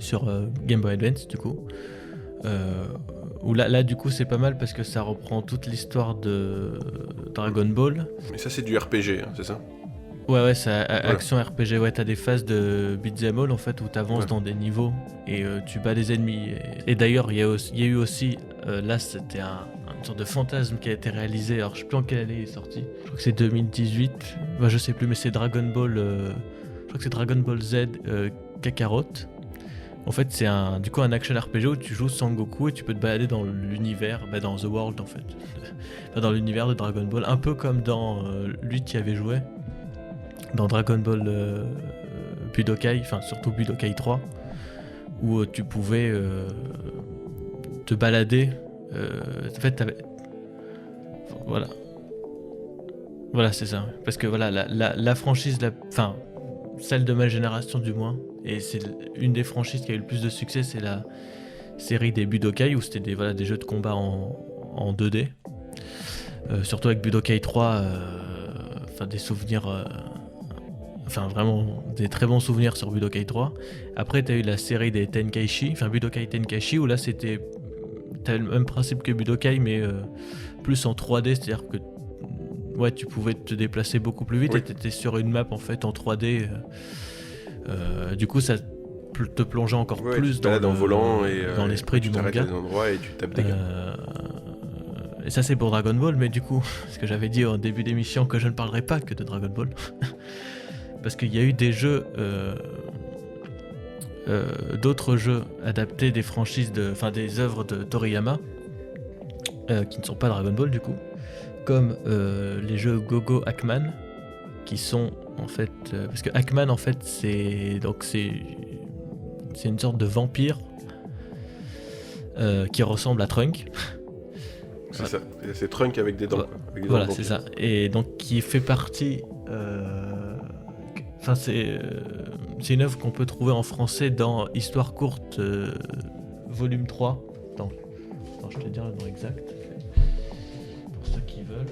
sur Game Boy Advance, du coup. Où là, du coup, c'est pas mal parce que ça reprend toute l'histoire de Dragon Ball. Mais ça, c'est du RPG, hein, c'est ça? Ouais, c'est action RPG. Ouais, t'as des phases de beat'em all en fait où t'avances dans des niveaux et tu bats des ennemis. Et d'ailleurs, il y a eu aussi, là, c'était une sorte de fantasme qui a été réalisé. Alors, je sais plus en quelle année il est sorti. Je crois que c'est 2018. Bah, je sais plus, mais c'est Dragon Ball. Je crois que c'est Dragon Ball Z Kakarot, En fait, c'est un action RPG où tu joues Sangoku et tu peux te balader dans l'univers, dans The World en fait. Enfin, dans l'univers de Dragon Ball, un peu comme dans lui qui avait joué dans Dragon Ball Budokai, enfin surtout Budokai 3, où tu pouvais te balader. En fait, voilà. Voilà, c'est ça. Parce que voilà, la franchise, enfin, celle de ma génération du moins, et c'est une des franchises qui a eu le plus de succès, c'est la série des Budokai, où c'était des jeux de combat en 2D. Surtout avec Budokai 3, enfin des souvenirs, enfin vraiment des très bons souvenirs sur Budokai 3. Après, t'as eu la série des Tenkaichi, enfin Budokai Tenkaichi, où là t'as le même principe que Budokai, mais plus en 3D, c'est-à-dire que ouais, tu pouvais te déplacer beaucoup plus vite, oui. Et t'étais sur une map en fait en 3D. Du coup, ça te plongeait encore plus dans l'esprit du manga. Des endroits et tu tapes des gars. Et ça, c'est pour Dragon Ball, mais du coup, ce que j'avais dit en début d'émission, que je ne parlerai pas que de Dragon Ball, parce qu'il y a eu des jeux, d'autres jeux adaptés des franchises, des œuvres de Toriyama, qui ne sont pas Dragon Ball du coup. Comme les jeux Gogo Hackman, qui sont en fait parce que Hackman en fait c'est une sorte de vampire qui ressemble à Trunk. C'est ça, c'est Trunk avec des dents. Avec des voilà, dents c'est ça. Et donc qui fait partie. Enfin, c'est une œuvre qu'on peut trouver en français dans Histoire courte volume 3. Attends, je te dis le nom exact. Ceux qui veulent,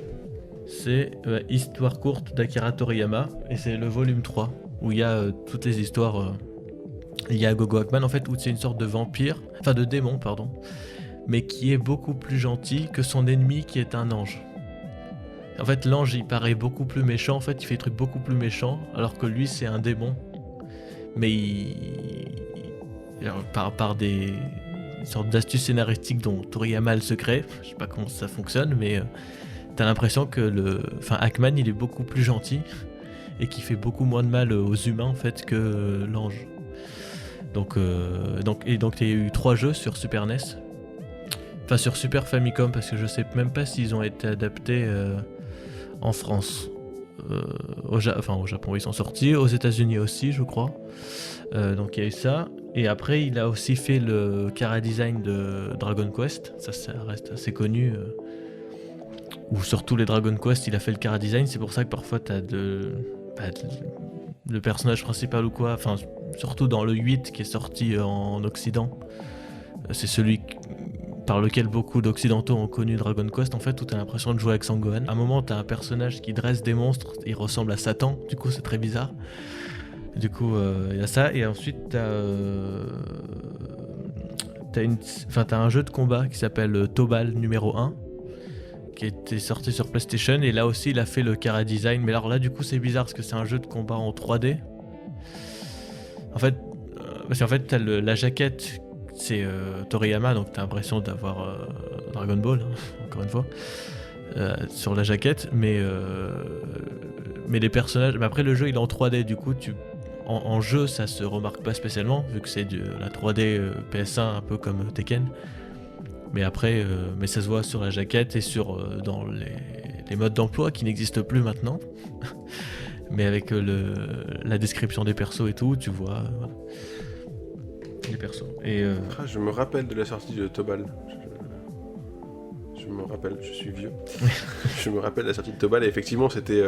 c'est Histoire courte d'Akira Toriyama, et c'est le volume 3 où il y a toutes les histoires. Il y a Gogo Hackman en fait, où c'est une sorte de vampire, enfin de démon pardon, mais qui est beaucoup plus gentil que son ennemi qui est un ange. En fait, l'ange il paraît beaucoup plus méchant, en fait il fait des trucs beaucoup plus méchants, alors que lui c'est un démon, mais alors, par des sorte d'astuce scénaristique dont Toriyama a le secret, je sais pas comment ça fonctionne, mais t'as l'impression que Hackman il est beaucoup plus gentil et qui fait beaucoup moins de mal aux humains en fait que l'ange. Donc il y a eu 3 jeux sur Super NES, enfin sur Super Famicom, parce que je sais même pas s'ils ont été adaptés en France. Au Japon ils sont sortis, aux États-Unis aussi je crois. Donc il y a eu ça. Et après, il a aussi fait le chara-design de Dragon Quest. Ça reste assez connu. Ou sur tous les Dragon Quest, il a fait le chara-design. C'est pour ça que parfois, t'as le personnage principal ou quoi. Enfin, surtout dans le 8 qui est sorti en Occident. C'est celui par lequel beaucoup d'Occidentaux ont connu Dragon Quest. En fait, où t'as l'impression de jouer avec Sangohan. À un moment, t'as un personnage qui dresse des monstres. Il ressemble à Satan. Du coup, c'est très bizarre. Du coup, il y a ça, et ensuite t'as un jeu de combat qui s'appelle Tobal numéro 1, qui était sorti sur PlayStation, et là aussi il a fait le chara design, mais alors là du coup c'est bizarre parce que c'est un jeu de combat en 3D. En fait, parce qu'en fait t'as la jaquette, c'est Toriyama, donc t'as l'impression d'avoir Dragon Ball, hein, encore une fois, sur la jaquette, mais les personnages. Mais après le jeu il est en 3D, du coup en jeu ça se remarque pas spécialement vu que c'est de la 3D PS1 un peu comme Tekken. Mais après, mais ça se voit sur la jaquette et dans les modes d'emploi qui n'existent plus maintenant. Mais avec la description des persos et tout, tu vois voilà, les persos. Et je me rappelle de la sortie de Tobal. Je me rappelle, je suis vieux. Je me rappelle de la sortie de Tobal et effectivement c'était,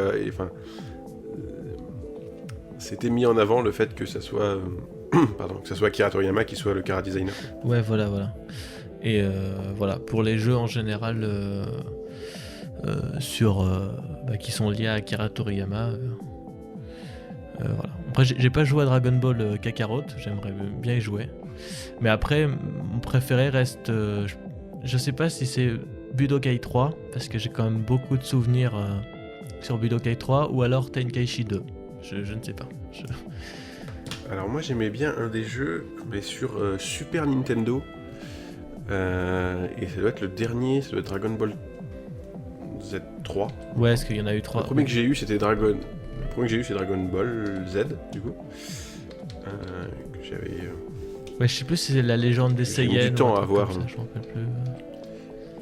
c'était mis en avant le fait que ça soit, que ça soit Akira Toriyama qui soit le chara designer. Ouais, voilà. Et voilà, pour les jeux en général qui sont liés à Akira Toriyama, voilà. Après, j'ai pas joué à Dragon Ball Kakarot, j'aimerais bien y jouer. Mais après, mon préféré reste, je sais pas si c'est Budokai 3, parce que j'ai quand même beaucoup de souvenirs sur Budokai 3, ou alors Tenkaichi 2. Je ne sais pas. Alors moi j'aimais bien un des jeux, mais sur Super Nintendo. Et ça doit être le dernier, ça doit être Dragon Ball Z3. Ouais, est-ce qu'il y en a eu 3 ? Le premier que j'ai eu c'était Dragon Ball Z, du coup. Que j'avais Ouais, je sais plus si c'est la légende des J'ai mis Saiyans. du temps ou un à truc voir, comme ça, hein. je m'en rappelle plus.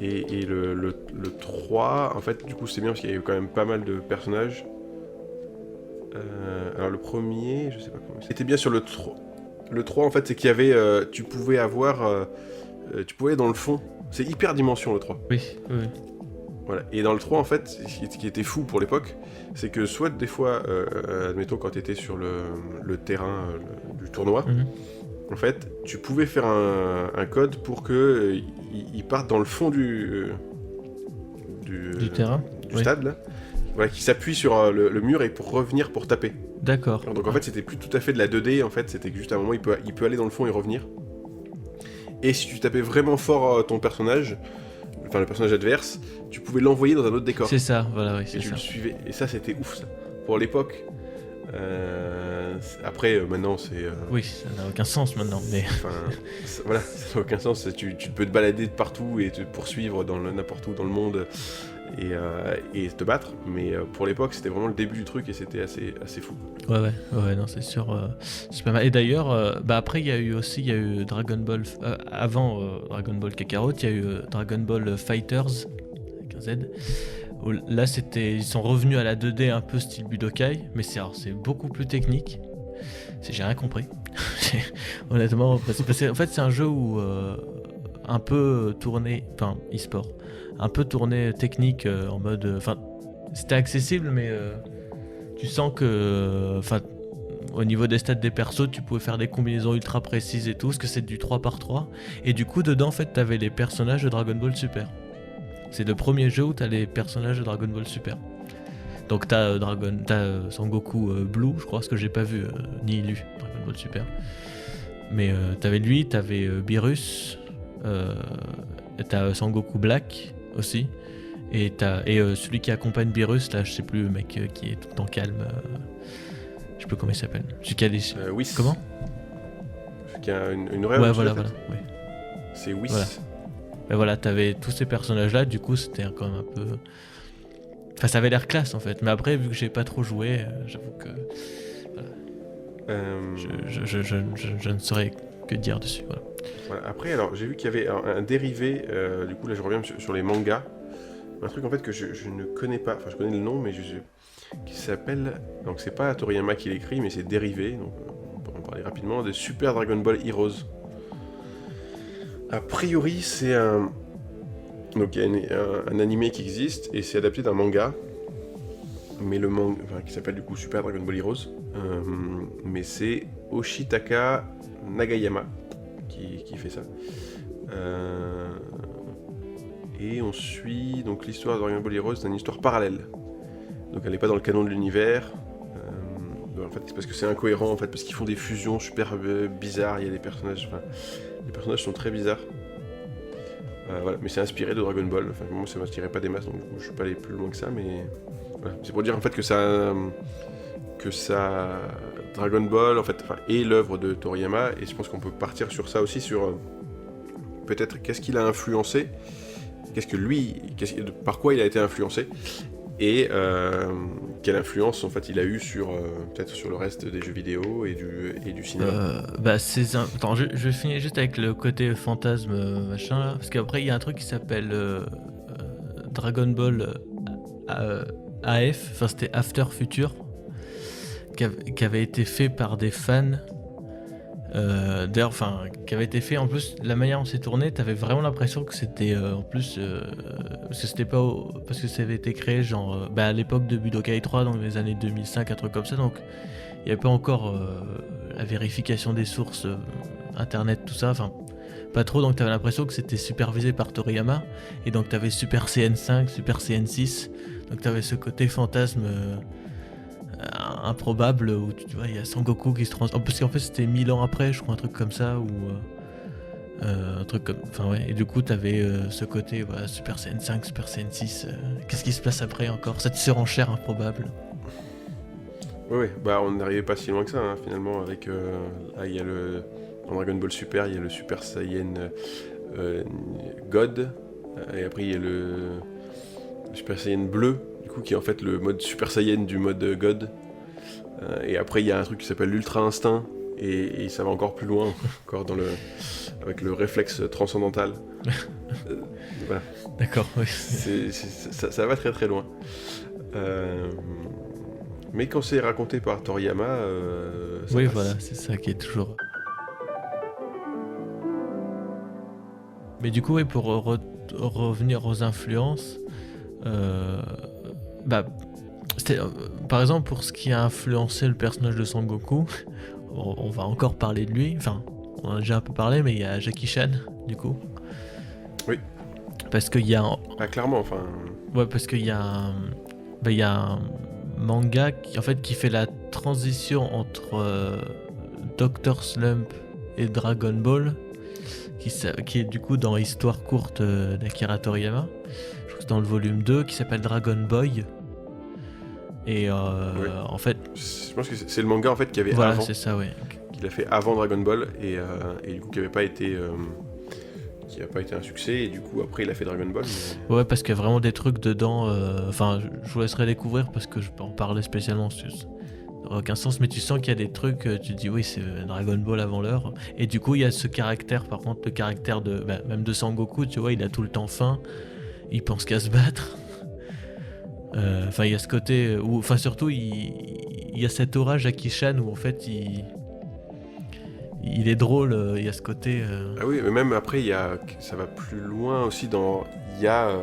Et le 3, en fait, du coup, c'est bien parce qu'il y a eu quand même pas mal de personnages. Alors, le premier, je sais pas comment. C'était bien sur le 3. Le 3, en fait, c'est qu'il y avait. Tu pouvais avoir. Tu pouvais aller dans le fond. C'est hyper dimension le 3. Oui, oui. Voilà. Et dans le 3, en fait, ce qui était fou pour l'époque, c'est que soit des fois, admettons, quand tu étais sur le terrain du tournoi, Mhm. en fait, tu pouvais faire un code pour que il parte dans le fond du terrain, du oui. stade, là. Voilà, qui s'appuie sur le mur et pour revenir pour taper. D'accord. Donc en fait, c'était plus tout à fait de la 2D, en fait, c'était que juste à un moment, il peut aller dans le fond et revenir. Et si tu tapais vraiment fort ton personnage, enfin le personnage adverse, tu pouvais l'envoyer dans un autre décor. C'est ça, voilà, oui, Et c'est tu ça. le suivais. Et ça, c'était ouf, ça. Pour l'époque. Après, maintenant, c'est... Oui, ça n'a aucun sens maintenant, mais... Enfin, voilà, ça n'a aucun sens. Tu peux te balader de partout et te poursuivre n'importe où dans le monde et te battre. Mais pour l'époque, c'était vraiment le début du truc et c'était assez fou. Ouais, non, c'est sûr. C'est pas mal. Et d'ailleurs, après, il y a eu Dragon Ball... avant Dragon Ball Kakarot, il y a eu Dragon Ball Fighters, avec un Z. Où là, ils sont revenus à la 2D un peu style Budokai, mais c'est beaucoup plus technique. J'ai rien compris. Honnêtement, parce que, en fait, c'est un jeu où un peu tourné, enfin, e-sport, un peu tourné technique en mode, enfin, c'était accessible, mais tu sens que, enfin, au niveau des stats des persos, tu pouvais faire des combinaisons ultra précises et tout, parce que c'est du 3x3. Et du coup, dedans, en fait, t'avais les personnages de Dragon Ball Super. C'est le premier jeu où t'as les personnages de Dragon Ball Super. Donc t'as Sangoku Blue, je crois, parce que j'ai pas vu ni lu Dragon Ball Super. Mais t'avais lui, t'avais Beerus, t'as Sangoku Black aussi, et celui qui accompagne Beerus, là je sais plus, le mec qui est tout le temps calme, je sais plus comment il s'appelle. Celui qui a des... Whis. Comment ? Celui qui a une vraie... Ouais, voilà, oui. C'est Whis. Voilà. Mais voilà, t'avais tous ces personnages-là, du coup c'était quand même un peu... Enfin, ça avait l'air classe en fait, mais après, vu que j'ai pas trop joué, j'avoue que... Voilà. Je ne saurais que dire dessus. Voilà. Voilà. Après, alors, j'ai vu qu'il y avait un dérivé, du coup là je reviens sur les mangas, un truc en fait que je ne connais pas, enfin je connais le nom, mais qui s'appelle... Donc c'est pas Toriyama qui l'écrit, mais c'est dérivé, donc on peut en parler rapidement, de Super Dragon Ball Heroes. A priori, c'est un... Donc il y a un animé qui existe, et c'est adapté d'un manga, mais le manga, enfin, qui s'appelle du coup Super Dragon Ball Heroes, mais c'est Oshitaka Nagayama qui fait ça. Et on suit donc l'histoire de Dragon Ball Heroes, c'est une histoire parallèle. Donc elle n'est pas dans le canon de l'univers. En fait, c'est parce que c'est incohérent, en fait, parce qu'ils font des fusions super bizarres, il y a des personnages... Enfin, les personnages sont très bizarres. Voilà. Mais c'est inspiré de Dragon Ball. Enfin, moi, ça m'inspirait pas des masses, donc du coup, je suis pas allé plus loin que ça, mais... Voilà. C'est pour dire, en fait, que ça... Dragon Ball, en fait, est l'œuvre de Toriyama, et je pense qu'on peut partir sur ça aussi, sur... peut-être, qu'est-ce qu'il a influencé, par quoi il a été influencé, et quelle influence en fait il a eu sur peut-être sur le reste des jeux vidéo et du cinéma. Attends, je vais finir juste avec le côté fantasme machin là, parce qu'après il y a un truc qui s'appelle Dragon Ball AF, enfin c'était After Future, qui avait été fait par des fans. D'ailleurs, enfin, qui avait été fait en plus, la manière dont c'est tourné, t'avais vraiment l'impression que c'était en plus, parce que c'était pas, parce que ça avait été créé genre, à l'époque de Budokai 3 dans les années 2005, un truc comme ça, donc il n'y avait pas encore la vérification des sources, internet, tout ça, enfin, pas trop, donc t'avais l'impression que c'était supervisé par Toriyama, et donc t'avais Super CN5, Super CN6, donc t'avais ce côté fantasme. Improbable où tu vois il y a Sangoku qui se transforme parce qu'en fait c'était 1000 ans après je crois un truc comme ça ou un truc comme enfin ouais et du coup t'avais ce côté voilà, Super Saiyan 5 Super Saiyan 6 qu'est-ce qui se passe après encore cette surenchère improbable. Oui, on n'arrivait pas si loin que ça hein, finalement avec là il y a dans Dragon Ball Super il y a le Super Saiyan God et après il y a le Super Saiyan bleu du coup qui est en fait le mode Super Saiyan du mode God. Et après il y a un truc qui s'appelle l'Ultra Instinct et ça va encore plus loin, encore avec le réflexe transcendantal. Voilà. D'accord, oui. Ça va très très loin. Mais quand c'est raconté par Toriyama, ça Oui, passe. voilà, c'est ça qui est toujours. Mais du coup, oui, pour revenir aux influences, bah, par exemple, pour ce qui a influencé le personnage de Sangoku, on va encore parler de lui. Enfin, on en a déjà un peu parlé, mais il y a Jackie Chan, du coup. Oui. Parce qu'il y a. Ah, clairement, enfin. Ouais, parce qu'il y a il y a un manga qui fait la transition entre Dr. Slump et Dragon Ball, qui est du coup dans Histoire courte d'Akira Toriyama. Je crois que c'est dans le volume 2, qui s'appelle Dragon Boy. Et Oui. en fait, Je pense que c'est le manga en fait qui avait voilà, avant, c'est ça, ouais. qu'il a fait avant Dragon Ball et du coup qui n'avait pas été, qui a pas été un succès et du coup après il a fait Dragon Ball. Mais... Ouais, parce qu'il y a vraiment des trucs dedans. Enfin, je vous laisserai découvrir parce que je peux en parler spécialement. Ça n'aurait aucun sens, mais tu sens qu'il y a des trucs. Tu te dis oui, c'est Dragon Ball avant l'heure. Et du coup, il y a ce caractère. Par contre, le caractère même de Sangoku, tu vois, il a tout le temps faim. Il pense qu'à se battre. Enfin, il y a ce côté où, enfin, surtout, il y a cette aura Jackie Chan où en fait, il est drôle. Il y a ce côté. Ah oui, mais même après ça va plus loin aussi il y a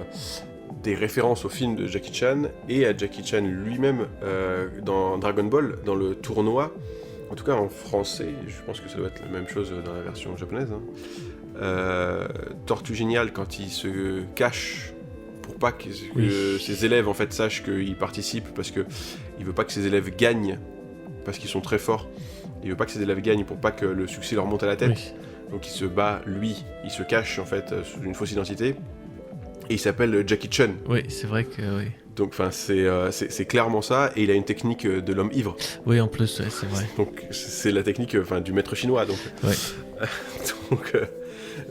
des références au film de Jackie Chan et à Jackie Chan lui-même dans Dragon Ball, dans le tournoi. En tout cas en français, je pense que ça doit être la même chose dans la version japonaise. Tortue Géniale, quand il se cache pour pas que ses élèves en fait sachent qu'il participe, parce que il veut pas que ses élèves gagnent parce qu'ils sont très forts. Il veut pas que ses élèves gagnent pour pas que le succès leur monte à la tête. Oui. Donc il se bat, lui, il se cache en fait sous une fausse identité. Et il s'appelle Jackie Chan. Oui, c'est vrai que oui. Donc c'est clairement ça. Et il a une technique de l'homme ivre. Oui, en plus, ouais, c'est vrai. Donc c'est la technique du maître chinois. Donc, Ouais.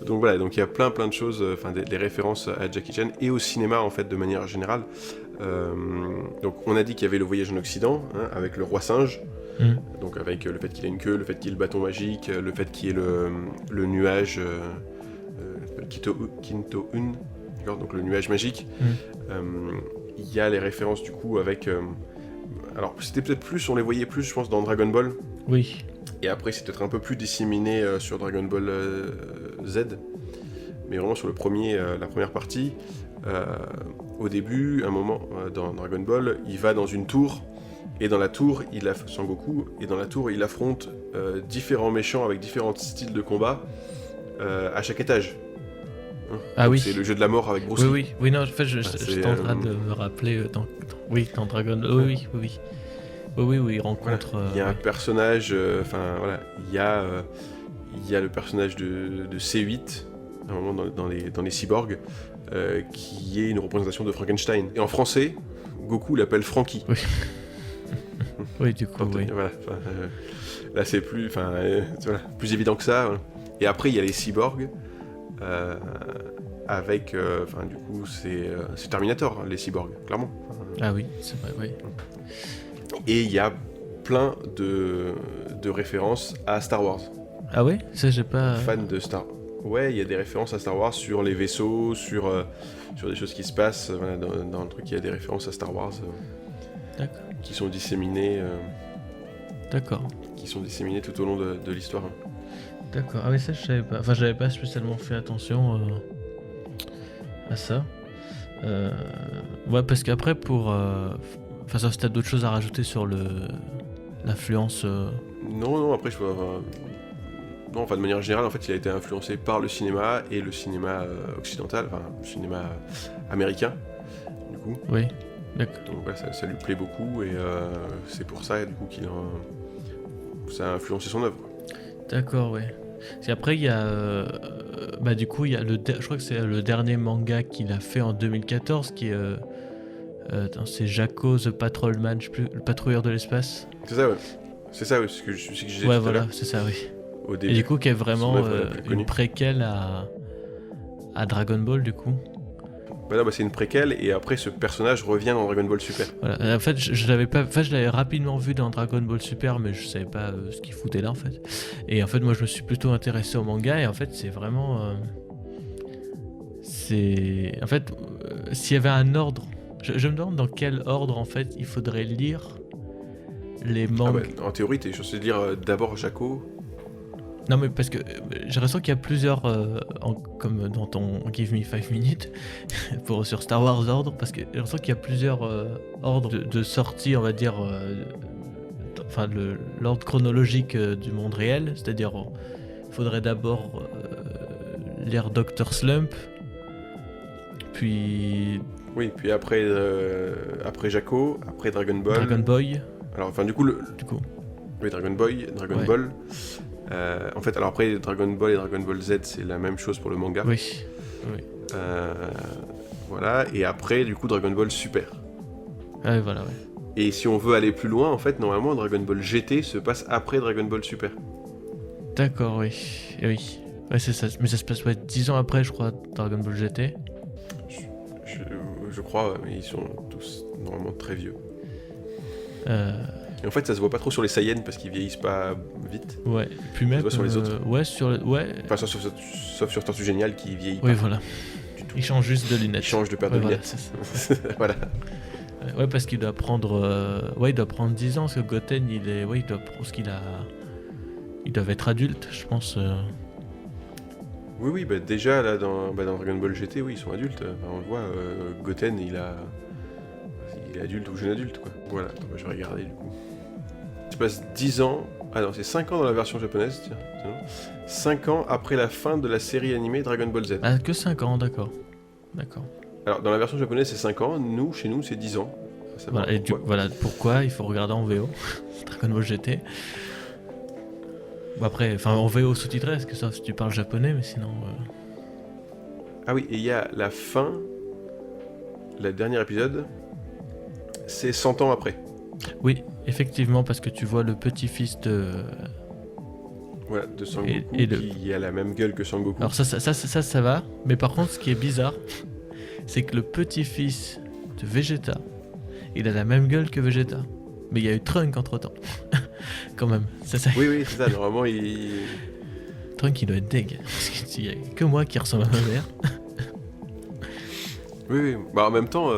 donc voilà, donc il y a plein de choses, des références à Jackie Chan et au cinéma en fait de manière générale. Donc on a dit qu'il y avait le voyage en Occident, avec le roi singe. Donc avec le fait qu'il ait une queue, le fait qu'il ait le bâton magique, le fait qu'il y ait le nuage Kinto-un, d'accord, donc le nuage magique. Il y a les références du coup avec... alors c'était peut-être plus, on les voyait plus je pense dans Dragon Ball. Oui. Et après c'est peut-être un peu plus disséminé sur Dragon Ball Z. Mais vraiment sur la première partie, au début, un moment dans Dragon Ball, il va dans une tour. Et dans la tour, Sangoku, et dans la tour, il affronte différents méchants avec différents styles de combat à chaque étage. Ah donc oui. C'est le jeu de la mort avec Bruce Lee. Oui, non, en fait, je suis en train de me rappeler dans Dragon. Oui, il rencontre. Voilà. Il y a un personnage, il y a le personnage de C8, à un moment dans les cyborgs, qui est une représentation de Frankenstein. Et en français, Goku l'appelle Frankie. Oui. Oui, du coup, oui. Voilà, là c'est plus plus évident que ça. Voilà. Et après il y a les cyborgs avec du coup c'est Terminator, les cyborgs, clairement. Ah oui, c'est vrai, oui. Et il y a plein de références à Star Wars. Ah ouais, ça j'ai pas. Fan de Star. Ouais, il y a des références à Star Wars sur les vaisseaux, sur des choses qui se passent dans le truc. Il y a des références à Star Wars. D'accord. Qui sont disséminés. D'accord. Qui sont disséminés tout au long de l'histoire. D'accord. Ah oui, ça je savais pas. Enfin, j'avais pas spécialement fait attention à ça. Ouais, parce qu'après pour. Enfin, ça c'était d'autres choses à rajouter sur l'influence. Non, après je peux. Non, de manière générale, en fait, il a été influencé par le cinéma et le cinéma occidental, le cinéma américain, du coup. Oui. D'accord. Donc ouais, ça lui plaît beaucoup et c'est pour ça du coup ça a influencé son œuvre. D'accord, ouais. Et après il y a du coup il y a je crois que c'est le dernier manga qu'il a fait en 2014 qui est c'est Jaco the Patrolman, je sais plus, le patrouilleur de l'espace. C'est ça, ouais. C'est ça, ouais, ce que je disais ouais, tout voilà, à l'heure. c'est ça, oui. Au début. Et du coup qui est vraiment une connue. préquelle à Dragon Ball du coup. Bah là, c'est une préquelle, et après, ce personnage revient dans Dragon Ball Super. Voilà. En fait, je l'avais pas. Enfin, je l'avais rapidement vu dans Dragon Ball Super, mais je savais pas ce qu'il foutait là en fait. Et en fait, moi, je me suis plutôt intéressé au manga, et en fait, c'est vraiment. En fait, s'il y avait un ordre, je me demande dans quel ordre en fait il faudrait lire les mangas. En théorie, t'es censé lire d'abord Jaco. Non, mais parce que j'ai l'impression qu'il y a plusieurs, comme dans ton Give Me 5 minutes, sur Star Wars Ordre, parce que j'ai l'impression qu'il y a plusieurs ordres de sortie, on va dire, l'ordre chronologique du monde réel, c'est-à-dire il faudrait d'abord lire Dr. Slump, puis... Oui, puis après Jaco, après Dragon Ball. Dragon Boy. Alors, enfin, du coup... Oui, Dragon Boy, Dragon Ball... en fait, alors après, Dragon Ball et Dragon Ball Z, c'est la même chose pour le manga. Oui. Voilà, et après, du coup, Dragon Ball Super. Ouais, voilà, ouais. Et si on veut aller plus loin, en fait, normalement, Dragon Ball GT se passe après Dragon Ball Super. D'accord, oui. Et oui. Ouais, c'est ça. Mais ça se passe 10 ans après, je crois, Dragon Ball GT. Je crois, mais ils sont tous normalement très vieux. Et en fait, ça se voit pas trop sur les Saiyans parce qu'ils vieillissent pas vite. Ouais, puis même sur les autres. Ouais, Enfin, sauf sur Tortue Géniale qui vieillit pas. Oui, voilà. Du tout. Il change juste de lunettes. Il change de paire de lunettes. Voilà. Ouais, parce qu'il doit prendre il doit prendre 10 ans parce que Goten, il doit être adulte, je pense. Oui, déjà là dans Dragon Ball GT, oui, ils sont adultes. Enfin, on le voit, Goten, il est adulte ou jeune adulte, quoi. Voilà, je vais regarder du coup. Il se passe 10 ans. Ah non, c'est 5 ans dans la version japonaise, tiens. 5 ans après la fin de la série animée Dragon Ball Z. Ah, que 5 ans, d'accord. Alors, dans la version japonaise, c'est 5 ans. Chez nous, c'est 10 ans. Voilà, voilà pourquoi il faut regarder en VO. Dragon Ball GT. Bon, après, en VO sous-titré, est-ce que ça, si tu parles japonais, mais sinon... Ah oui, et il y a la fin, le dernier épisode, c'est 100 ans après. Oui, effectivement, parce que tu vois le petit-fils de... Voilà, de Sangoku, qui a la même gueule que Sangoku. Alors ça va, mais par contre, ce qui est bizarre, c'est que le petit-fils de Vegeta, il a la même gueule que Vegeta. Mais il y a eu Trunk entre-temps. Quand même. Oui, c'est ça, normalement, Trunk, il doit être deg. Parce qu'il n'y a que moi qui ressemble à ma mère. Oui. Bah, en même temps,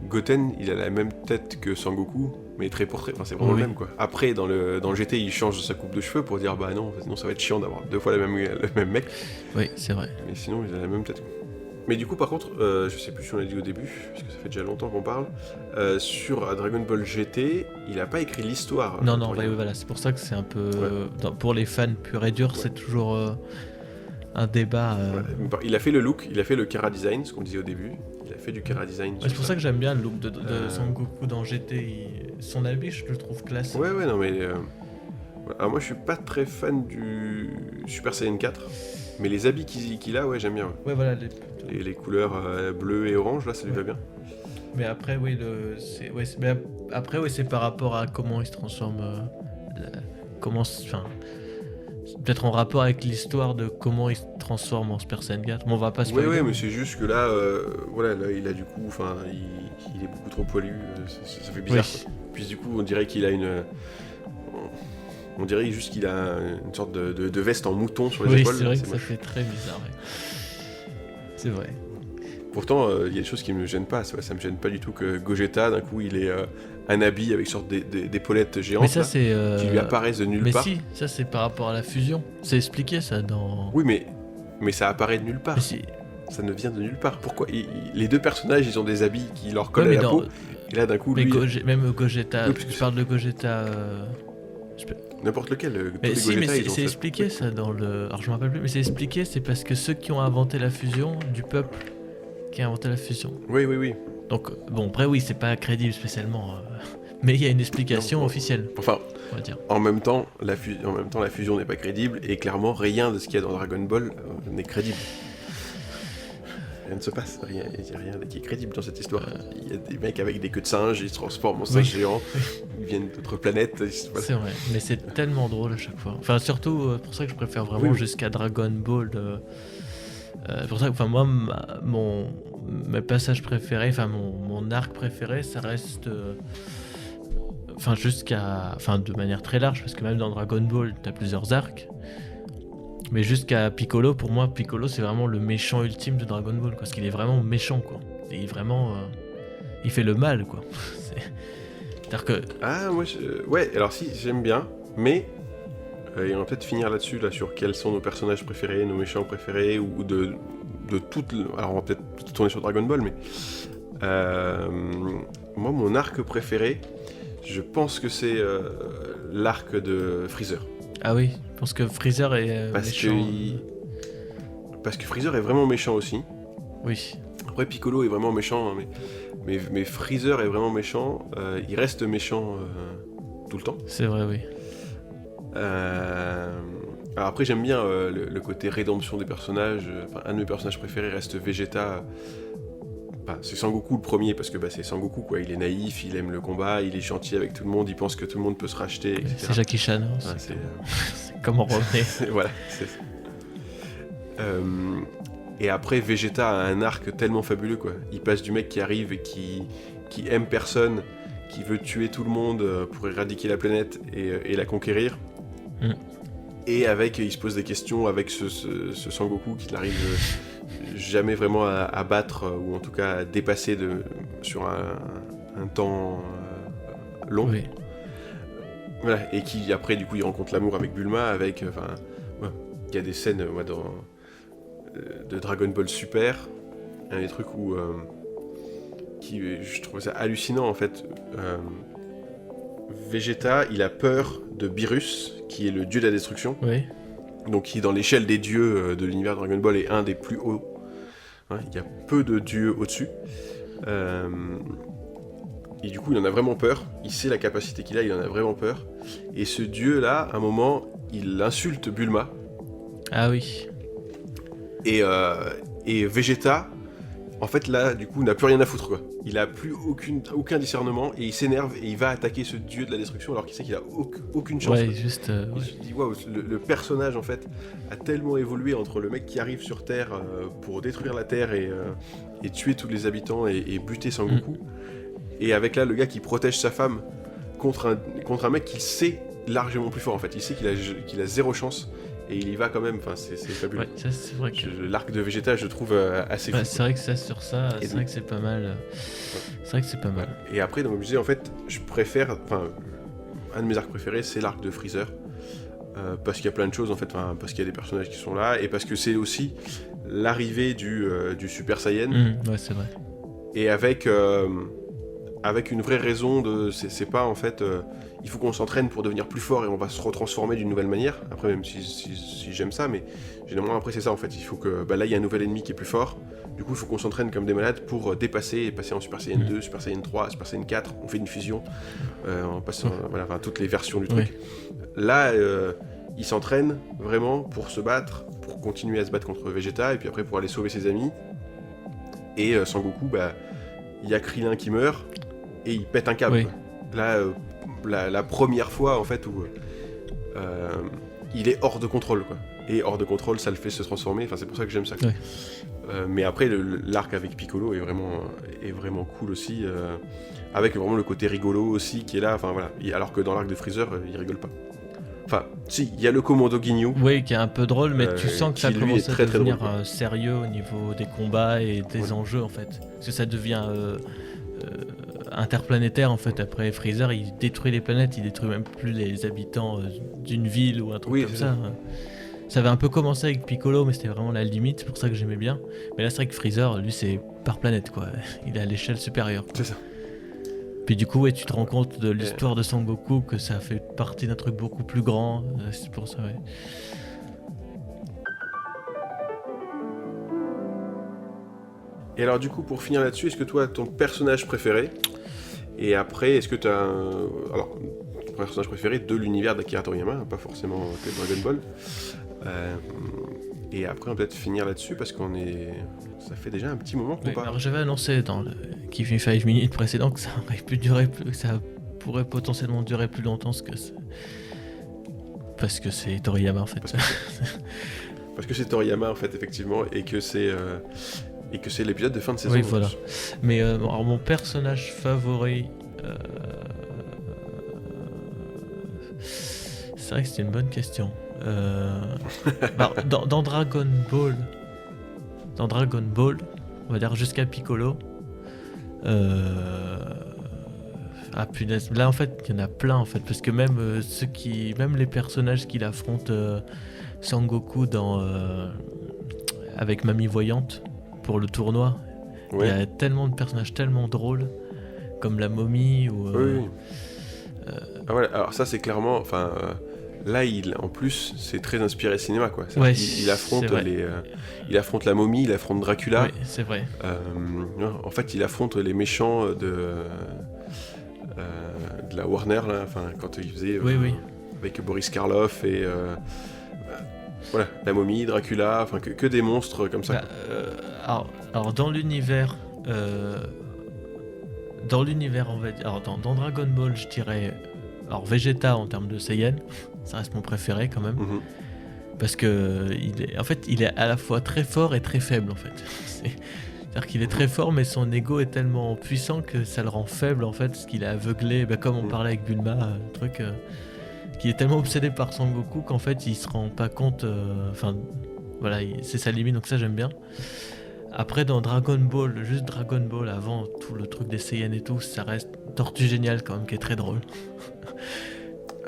Goten, il a la même tête que Sangoku, mais trait pour trait. Enfin, c'est vraiment le même, quoi. Après, dans le GT, il change sa coupe de cheveux pour dire, bah non, sinon ça va être chiant d'avoir 2 fois le même mec. Oui, c'est vrai. Mais sinon, il a la même tête. Mais du coup, par contre, je sais plus si on l'a dit au début, parce que ça fait déjà longtemps qu'on parle, sur Dragon Ball GT, il a pas écrit l'histoire. Non, voilà, c'est pour ça que c'est un peu... pour les fans purs et durs, c'est toujours un débat... Il a fait le look, il a fait le Kara Design, ce qu'on disait au début. Il a fait du Kara Design. C'est pour ça que j'aime bien le look de Sangoku dans GT. Son habit, je le trouve classe. Ouais, non mais... Alors moi, je suis pas très fan du Super Saiyan 4, mais les habits qu'il a, ouais, j'aime bien. Ouais, voilà, les couleurs bleu et orange, là, ça lui va bien. Mais après, c'est par rapport à comment il se transforme. Peut-être en rapport avec l'histoire de comment il se transforme en Super Saiyan 4. Bon, on va pas se Oui, mais c'est juste que là, là, il a du coup, il est beaucoup trop poilu, ça fait bizarre. Oui. Puis du coup, on dirait qu'il a on dirait juste qu'il a une sorte de veste en mouton sur les épaules. Oui, c'est vrai que ça fait très bizarre. Ouais. C'est vrai. Pourtant, il y a des choses qui me gênent pas. Ça me gêne pas du tout que Gogeta, d'un coup, il ait un habit avec une sorte d'épaulettes géantes. Mais ça, c'est qui lui apparaissent de nulle part. Mais si, ça c'est par rapport à la fusion. C'est expliqué ça dans... Oui, mais ça apparaît de nulle part. Mais si... Ça ne vient de nulle part. Pourquoi les deux personnages, ils ont des habits qui leur collent à la peau. Et là, d'un coup, mais lui... Même Gogeta, tu parles de Gogeta... N'importe lequel. Mais si, mais c'est expliqué ça dans le... Alors je me rappelle plus, mais c'est expliqué, c'est parce que ceux qui ont inventé la fusion, du peuple qui a inventé la fusion. Oui. Donc, bon, après oui, c'est pas crédible spécialement, mais il y a une explication officielle. Enfin, on va dire. En même temps, la fusion n'est pas crédible, et clairement, rien de ce qu'il y a dans Dragon Ball n'est crédible. Rien ne se passe, il n'y a rien qui est crédible dans cette histoire. Il y a des mecs avec des queues de singe, ils se transforment en singes géants, ils viennent d'autres planètes. Voilà. C'est vrai, mais c'est tellement drôle à chaque fois. Enfin, surtout, pour ça que je préfère vraiment jusqu'à Dragon Ball. Pour ça que, moi, mes passages préférés, enfin mon arc préféré, ça reste... Enfin, de manière très large, parce que même dans Dragon Ball, t'as plusieurs arcs. Mais jusqu'à Piccolo, pour moi, Piccolo, c'est vraiment le méchant ultime de Dragon Ball, quoi, parce qu'il est vraiment méchant, quoi. Il est vraiment... il fait le mal, quoi. C'est-à-dire que... Ah, ouais, alors si, j'aime bien, mais... et on va peut-être finir là-dessus, là, sur quels sont nos personnages préférés, nos méchants préférés, ou de toutes... Alors, on va peut-être tourner sur Dragon Ball, mais... moi, mon arc préféré, je pense que c'est l'arc de Freezer. Ah oui, je pense que Freezer est méchant. Parce que Freezer est vraiment méchant aussi. Oui. Après, Piccolo est vraiment méchant, hein, mais Freezer est vraiment méchant. Il reste méchant tout le temps. C'est vrai, oui. Alors après, j'aime bien le côté rédemption des personnages. Un de mes personnages préférés reste Vegeta. C'est Sangoku le premier, parce que c'est Sangoku, quoi. Il est naïf, il aime le combat, il est gentil avec tout le monde, il pense que tout le monde peut se racheter, etc. C'est Jackie Chan. Hein, c'est comment revenir. Voilà. Et après, Vegeta a un arc tellement fabuleux, quoi. Il passe du mec qui arrive et qui aime personne, qui veut tuer tout le monde pour éradiquer la planète et la conquérir. Et il se pose des questions avec ce Sangoku qui n'arrive jamais vraiment à battre, ou en tout cas à dépasser sur un temps long. Oui. Voilà, et qui après du coup il rencontre l'amour avec Bulma, il y a des scènes de Dragon Ball Super, un des trucs où je trouvais ça hallucinant en fait. Vegeta, il a peur de Beerus, qui est le dieu de la destruction. Oui. Donc qui, dans l'échelle des dieux de l'univers Dragon Ball, est un des plus hauts. Il y a peu de dieux au-dessus. Et du coup, il en a vraiment peur. Il sait la capacité qu'il a, il en a vraiment peur. Et ce dieu-là, à un moment, il insulte Bulma. Ah oui. Et Vegeta, en fait, là, du coup, n'a plus rien à foutre, quoi. Il a plus aucun discernement, et il s'énerve, et il va attaquer ce dieu de la destruction, alors qu'il sait qu'il a aucune chance. Ouais, juste... Il se dit, waouh, le personnage, en fait, a tellement évolué entre le mec qui arrive sur Terre pour détruire la Terre et tuer tous les habitants et buter Sangoku, et avec là, le gars qui protège sa femme contre un mec qu'il sait largement plus fort, en fait. Il sait qu'il a zéro chance. Et il y va quand même, c'est fabuleux. Ouais, ça, c'est vrai que... L'arc de Vegeta, je trouve assez fou. C'est vrai que ça, sur ça, c'est vrai que c'est pas mal. C'est vrai que c'est pas mal. Et après, donc, je disais, en fait, je préfère... un de mes arcs préférés, c'est l'arc de Freezer. Parce qu'il y a plein de choses, en fait, parce qu'il y a des personnages qui sont là, et parce que c'est aussi l'arrivée du Super Saiyan. Ouais, c'est vrai. Et avec une vraie raison de... C'est pas, en fait... il faut qu'on s'entraîne pour devenir plus fort et on va se retransformer d'une nouvelle manière. Après, même si j'aime ça, mais généralement après c'est ça en fait. Il faut que là il y a un nouvel ennemi qui est plus fort. Du coup il faut qu'on s'entraîne comme des malades pour dépasser et passer en Super Saiyan 2, Super Saiyan 3, Super Saiyan 4. On fait une fusion en passant toutes les versions du truc. Là il s'entraîne vraiment pour se battre, pour continuer à se battre contre Vegeta et puis après pour aller sauver ses amis. Et Sangoku, il y a Krillin qui meurt et il pète un câble. Là la première fois en fait où il est hors de contrôle, quoi. Et hors de contrôle, ça le fait se transformer. Enfin, c'est pour ça que j'aime ça. Mais après, l'arc avec Piccolo est vraiment cool aussi, avec vraiment le côté rigolo aussi qui est là. Enfin voilà. Alors que dans l'arc de Freezer, il rigole pas. Enfin, si, il y a le commando Ginyu. Oui, qui est un peu drôle, mais tu sens que ça commence à devenir drôle, sérieux au niveau des combats et des enjeux en fait. Parce que ça devient interplanétaire en fait. Après Freezer, il détruit les planètes, il détruit même plus les habitants d'une ville ou un truc comme ça. Ça avait un peu commencé avec Piccolo, mais c'était vraiment la limite, c'est pour ça que j'aimais bien. Mais là, c'est vrai que Freezer, lui, c'est par planète, quoi. Il est à l'échelle supérieure, quoi. C'est ça. Puis du coup, tu te rends compte de l'histoire de Sangoku, que ça fait partie d'un truc beaucoup plus grand. C'est pour ça, ouais. Et alors, du coup, pour finir là-dessus, est-ce que toi, ton personnage préféré, et après, est-ce que tu as ton personnage préféré de l'univers d'Akira Toriyama, pas forcément que Dragon Ball. Et après, on va peut-être finir là-dessus parce ça fait déjà un petit moment qu'on parle. Alors, j'avais annoncé dans le Give Me 5 minutes précédent que ça aurait pu durer que ça pourrait potentiellement durer plus longtemps parce que c'est Toriyama en fait. Parce que c'est Toriyama en fait, effectivement, et que c'est Et que c'est l'épisode de fin de saison. Oui, voilà. Mais alors, mon personnage favori... C'est vrai que c'était une bonne question. Dans Dragon Ball... Dans Dragon Ball, on va dire jusqu'à Piccolo... Ah punaise, là en fait il y en a plein en fait, parce que même même les personnages qu'il affronte Sangoku avec Mamie Voyante pour le tournoi, il y a tellement de personnages tellement drôles, comme la momie ou... Oui. Ah ouais, alors ça c'est clairement, enfin là en plus c'est très inspiré cinéma quoi. Ouais, il affronte il affronte la momie, il affronte Dracula. Oui, c'est vrai. En fait il affronte les méchants de la Warner là, enfin quand il faisait avec Boris Karloff et voilà, la momie, Dracula, enfin que des monstres comme ça. Alors dans l'univers on va dire, alors dans Dragon Ball je dirais alors Vegeta en termes de Saiyan, ça reste mon préféré quand même. Parce que il est à la fois très fort et très faible en fait. C'est-à-dire qu'il est très fort, mais son ego est tellement puissant que ça le rend faible en fait, parce qu'il est aveuglé, comme on parlait avec Bulma, qui est tellement obsédé par Son Goku qu'en fait il se rend pas compte, voilà, c'est sa limite, donc ça j'aime bien. Après dans Dragon Ball, juste Dragon Ball avant tout le truc des Saiyans et tout, ça reste Tortue Géniale quand même, qui est très drôle.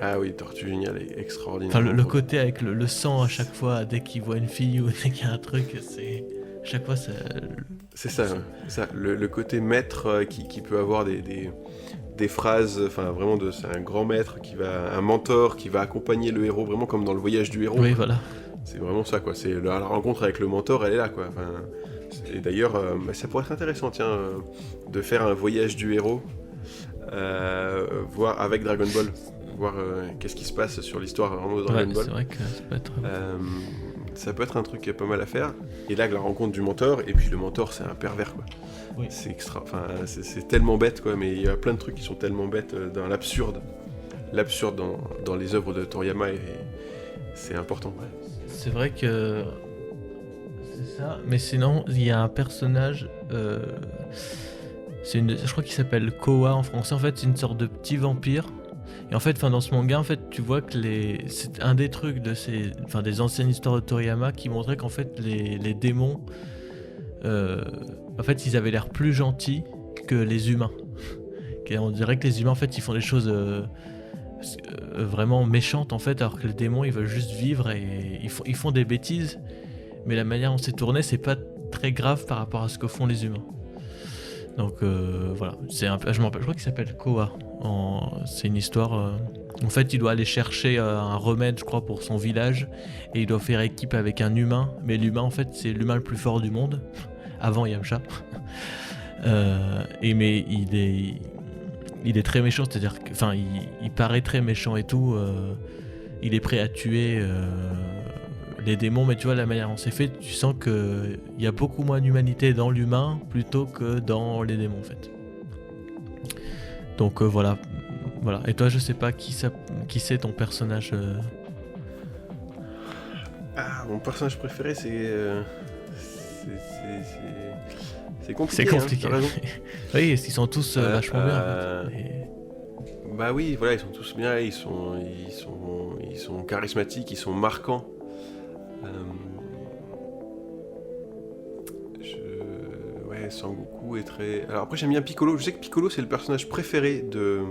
Ah oui, Tortue Géniale est extraordinaire. Enfin le côté avec le sang à chaque fois, dès qu'il voit une fille ou dès qu'il y a un truc, c'est... Chaque fois, c'est ça. Le côté maître qui peut avoir des phrases, enfin vraiment, c'est un grand maître un mentor qui va accompagner le héros, vraiment comme dans le voyage du héros. Oui, voilà. C'est vraiment ça, quoi. C'est la rencontre avec le mentor, elle est là, quoi. Enfin, et d'ailleurs, ça pourrait être intéressant, tiens, de faire un voyage du héros, voir avec Dragon Ball, voir qu'est-ce qui se passe sur l'histoire vraiment de Dragon Ball. C'est vrai que ça peut être... ça peut être un truc pas mal à faire. Et là, la rencontre du mentor, et puis le mentor, c'est un pervers, quoi. Oui. C'est extra, enfin, c'est tellement bête, quoi. Mais il y a plein de trucs qui sont tellement bêtes dans l'absurde. L'absurde dans les œuvres de Toriyama, c'est important. Ouais. C'est vrai que c'est ça. Mais sinon, il y a un personnage. Je crois qu'il s'appelle Koa en français. En fait, c'est une sorte de petit vampire. Et en fait, dans ce manga, en fait, tu vois que c'est un des trucs des anciennes histoires de Toriyama qui montrait qu'en fait, les démons, en fait, ils avaient l'air plus gentils que les humains. On dirait que les humains, en fait, ils font des choses vraiment méchantes, en fait, alors que les démons, ils veulent juste vivre et ils font des bêtises. Mais la manière dont c'est tourné, c'est pas très grave par rapport à ce que font les humains. Donc voilà, je crois qu'il s'appelle Koa. C'est une histoire. En fait, il doit aller chercher un remède, je crois, pour son village, et il doit faire équipe avec un humain. Mais l'humain, en fait, c'est l'humain le plus fort du monde, avant Yamcha. Mais il est très méchant, c'est-à-dire que, il paraît très méchant et tout. Il est prêt à tuer les démons, mais tu vois la manière dont c'est fait, tu sens que il y a beaucoup moins d'humanité dans l'humain plutôt que dans les démons en fait. Donc voilà. Et toi, je sais pas qui c'est ton personnage. Ah, mon personnage préféré, c'est compliqué. C'est compliqué. Hein, t'as raison. Oui, ils sont tous vachement bien. En fait. Bah oui, voilà, ils sont tous bien, ils sont charismatiques, ils sont marquants. Sangoku est très... Alors après j'aime bien Piccolo, je sais que Piccolo c'est le personnage préféré de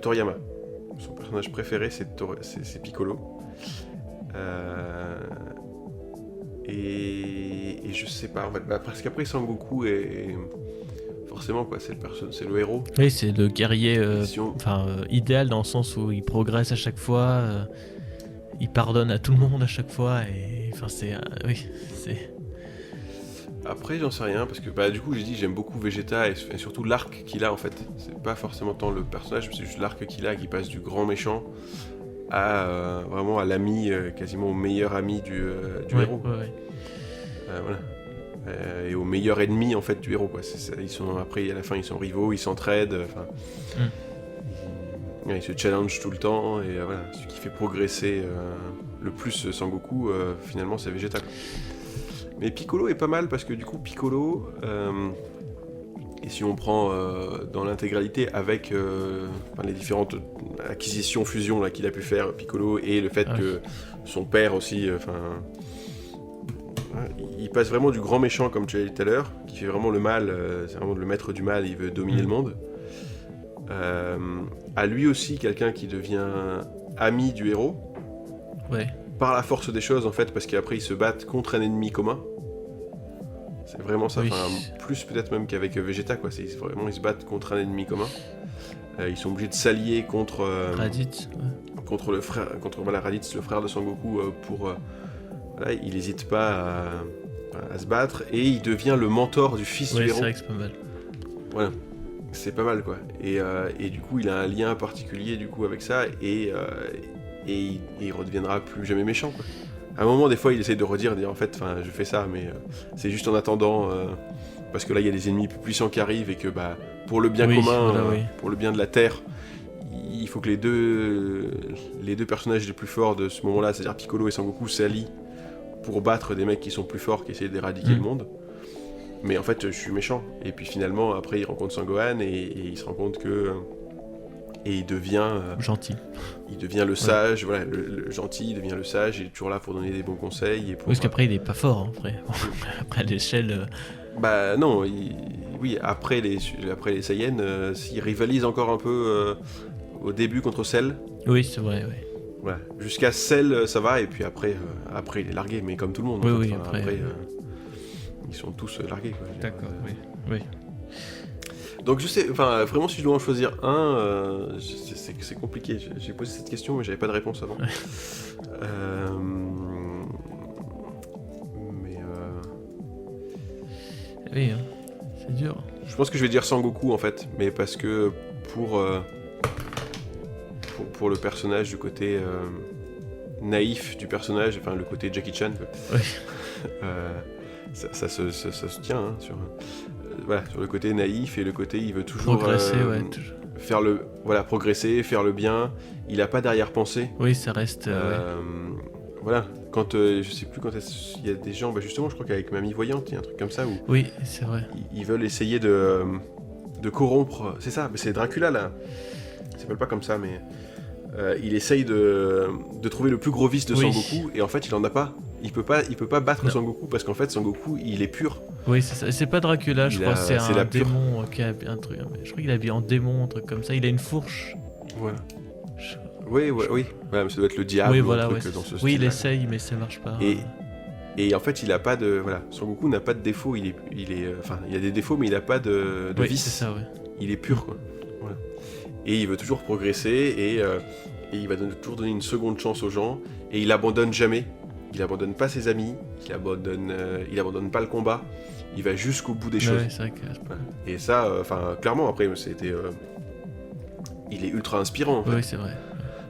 Toriyama. Son personnage préféré c'est Piccolo. Et je sais pas, en fait, parce qu'après Sangoku est... Forcément quoi, c'est le héros. Oui, c'est le guerrier idéal dans le sens où il progresse à chaque fois, il pardonne à tout le monde à chaque fois, et c'est... Après, j'en sais rien, parce que du coup, j'ai dit j'aime beaucoup Vegeta et surtout l'arc qu'il a en fait. C'est pas forcément tant le personnage, mais c'est juste l'arc qu'il a qui passe du grand méchant à vraiment à l'ami, quasiment au meilleur ami du héros. Ouais. Voilà. Et au meilleur ennemi en fait du héros, quoi. Après, à la fin, ils sont rivaux, ils s'entraident. Ils se challengent tout le temps, et voilà. Ce qui fait progresser le plus Sangoku, finalement, c'est Vegeta, quoi. Mais Piccolo est pas mal parce que du coup Piccolo, et si on prend dans l'intégralité avec les différentes acquisitions, fusions là, qu'il a pu faire, Piccolo, et le fait que son père aussi, il passe vraiment du grand méchant comme tu l'as dit tout à l'heure, qui fait vraiment le mal, c'est vraiment le maître du mal, il veut dominer le monde. À lui aussi quelqu'un qui devient ami du héros. Ouais. Par la force des choses en fait, parce qu'après ils se battent contre un ennemi commun. C'est vraiment ça, plus peut-être même qu'avec Vegeta quoi. C'est vraiment ils se battent contre un ennemi commun. Ils sont obligés de s'allier contre Raditz. contre le frère, Raditz, le frère de Sangoku pour il n'hésite pas à se battre et il devient le mentor du fils du héros. C'est vrai que c'est pas mal. Voilà. C'est pas mal quoi. Et du coup il a un lien particulier du coup avec ça et il redeviendra plus jamais méchant quoi. À un moment des fois il essaie de dire en fait je fais ça mais c'est juste en attendant parce que là il y a des ennemis plus puissants qui arrivent et que pour le bien commun, pour le bien de la Terre, il faut que les deux personnages les plus forts de ce moment-là, c'est-à-dire Piccolo et Sangoku, s'allient pour battre des mecs qui sont plus forts, qui essaient d'éradiquer le monde. Mais en fait je suis méchant et puis finalement après il rencontre Sangohan et il se rend compte que et il devient gentil. Il devient le sage, voilà, le gentil, il devient le sage, il est toujours là pour donner des bons conseils. Et pour, parce qu'après il est pas fort, après. Après à l'échelle... non, oui, après les Saiyans, ils rivalisent encore un peu au début contre Cell. Oui, c'est vrai, oui. Voilà. Jusqu'à Cell, ça va, et puis après il est largué, mais comme tout le monde. Oui, après ils sont tous largués. Quoi, d'accord, oui. Donc je sais, vraiment si je dois en choisir un, c'est compliqué. J'ai posé cette question mais j'avais pas de réponse avant. Oui, c'est dur. Je pense que je vais dire Sangoku en fait, mais parce que pour le personnage, du côté naïf du personnage, le côté Jackie Chan, quoi. Ça se tient sur le côté naïf et le côté il veut toujours progresser, progresser, faire le bien. Il a pas d'arrière-pensée. Oui, ça reste. Voilà, quand je sais plus quand il y a des gens, justement, je crois qu'avec Mamie Voyante, il y a un truc comme ça où. Oui, c'est vrai. Ils veulent essayer de corrompre. C'est ça, mais c'est Dracula là. Il s'appelle pas comme ça, mais il essaye de trouver le plus gros vice de Sangoku et en fait il en a pas. Il peut pas battre Sangoku parce qu'en fait Sangoku il est pur. Oui, c'est ça. C'est pas Dracula, je crois. C'est un démon qui a un truc. Je crois qu'il est habillé en démon, un truc comme ça. Il a une fourche. Voilà. Oui. Voilà, mais ça doit être le diable. Oui, voilà. Dans ce style. Oui, il essaye, mais ça marche pas. Et en fait, il a pas de. Voilà, Sangoku n'a pas de défaut. Il a des défauts, mais il a pas de vice. C'est ça, ouais. Il est pur, quoi. Voilà. Et il veut toujours progresser et il va toujours donner une seconde chance aux gens. Et il abandonne jamais. Il abandonne pas ses amis. Il abandonne pas le combat. Il va jusqu'au bout des choses. Ouais, c'est vrai que... Voilà. Et ça, clairement, après, c'était. Il est ultra inspirant. En fait. Oui, c'est vrai.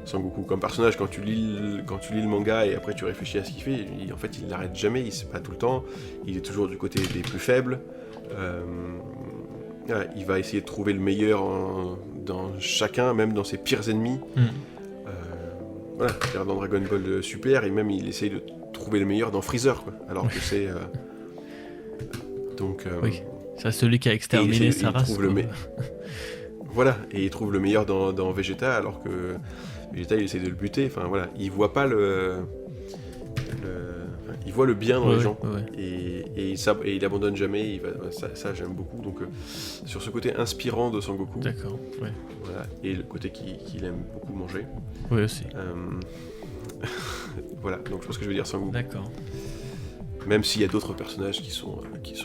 Sangoku comme personnage, quand tu lis le manga et après tu réfléchis à ce qu'il fait, en fait il n'arrête jamais, il se bat tout le temps, il est toujours du côté des plus faibles, il va essayer de trouver le meilleur dans chacun, même dans ses pires ennemis. Dans Dragon Ball Super, et même il essaye de trouver le meilleur dans Freezer, quoi, alors que c'est... donc... oui, c'est celui qui a exterminé sa race. Voilà, et il trouve le meilleur dans Vegeta, alors que Vegeta il essaie de le buter, il voit pas il voit le bien dans les gens, et il abandonne jamais, ça j'aime beaucoup, donc sur ce côté inspirant de Sangoku, d'accord, voilà, et le côté qu'il aime beaucoup manger, oui aussi, voilà, donc je pense que je vais dire Sangoku, d'accord, même s'il y a d'autres personnages qui sont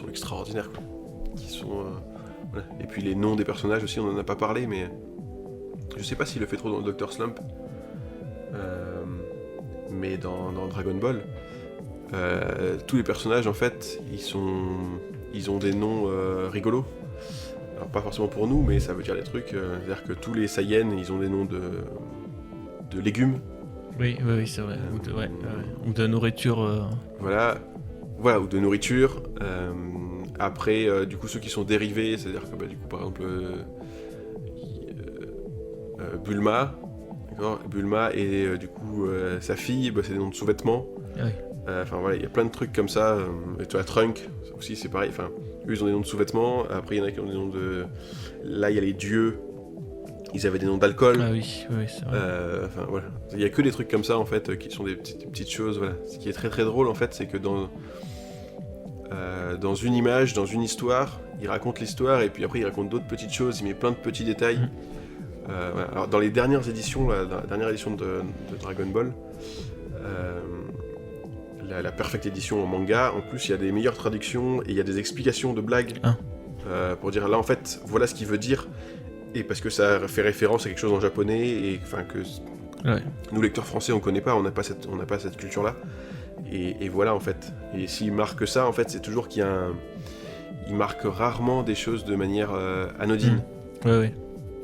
extraordinaires, quoi. Qui sont... Voilà. Et puis les noms des personnages aussi, on en a pas parlé, mais je sais pas s'il le fait trop dans Dr. Slump, mais dans Dragon Ball, tous les personnages en fait, ils ont des noms rigolos. Alors pas forcément pour nous, mais ça veut dire des trucs. C'est-à-dire que tous les Saiyans, ils ont des noms de légumes. Oui, c'est vrai. Ou de nourriture. Voilà, ou de nourriture. Après, du coup, ceux qui sont dérivés, c'est-à-dire que, du coup, par exemple, Bulma, d'accord, Bulma et du coup sa fille, c'est des noms de sous-vêtements. Oui. Enfin voilà, il y a plein de trucs comme ça. Et tu vois, Trunk aussi, c'est pareil. Enfin, eux, ils ont des noms de sous-vêtements. Après, il y en a qui ont des noms de. Là, il y a les dieux. Ils avaient des noms d'alcool. Ah oui, c'est vrai. Enfin voilà, il y a que des trucs comme ça en fait qui sont des petites choses. Voilà, ce qui est très très drôle en fait, c'est que dans une image, dans une histoire, il raconte l'histoire et puis après il raconte d'autres petites choses. Il met plein de petits détails. Voilà. Alors dans les dernières éditions, dans la dernière édition de Dragon Ball, la Perfect Edition en manga, en plus il y a des meilleures traductions et il y a des explications de blagues pour dire là en fait voilà ce qu'il veut dire. Et parce que ça fait référence à quelque chose en japonais et enfin que nous lecteurs français on connaît pas, on n'a pas cette culture là et voilà en fait. Et s'il marque ça en fait, c'est toujours qu'il y a il marque rarement des choses de manière anodine. Ouais.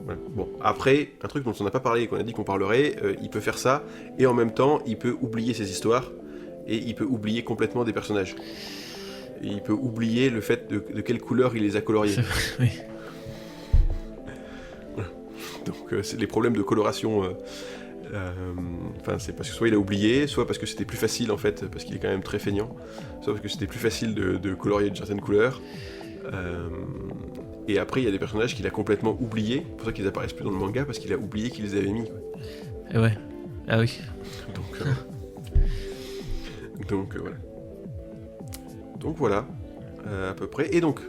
Voilà. Bon, après un truc dont on n'a pas parlé et qu'on a dit qu'on parlerait, il peut faire ça et en même temps il peut oublier ses histoires et il peut oublier complètement des personnages. Et il peut oublier le fait de quelle couleur il les a coloriés. C'est vrai, oui. Donc c'est les problèmes de coloration. C'est parce que soit il a oublié, soit parce que c'était plus facile en fait, parce qu'il est quand même très feignant, soit parce que c'était plus facile de colorier une certaine couleur. Et après il y a des personnages qu'il a complètement oubliés, c'est pour ça qu'ils apparaissent plus dans le manga, parce qu'il a oublié qu'il les avait mis. Quoi. Et ouais. Ah oui. Donc voilà. Donc voilà, à peu près. Et donc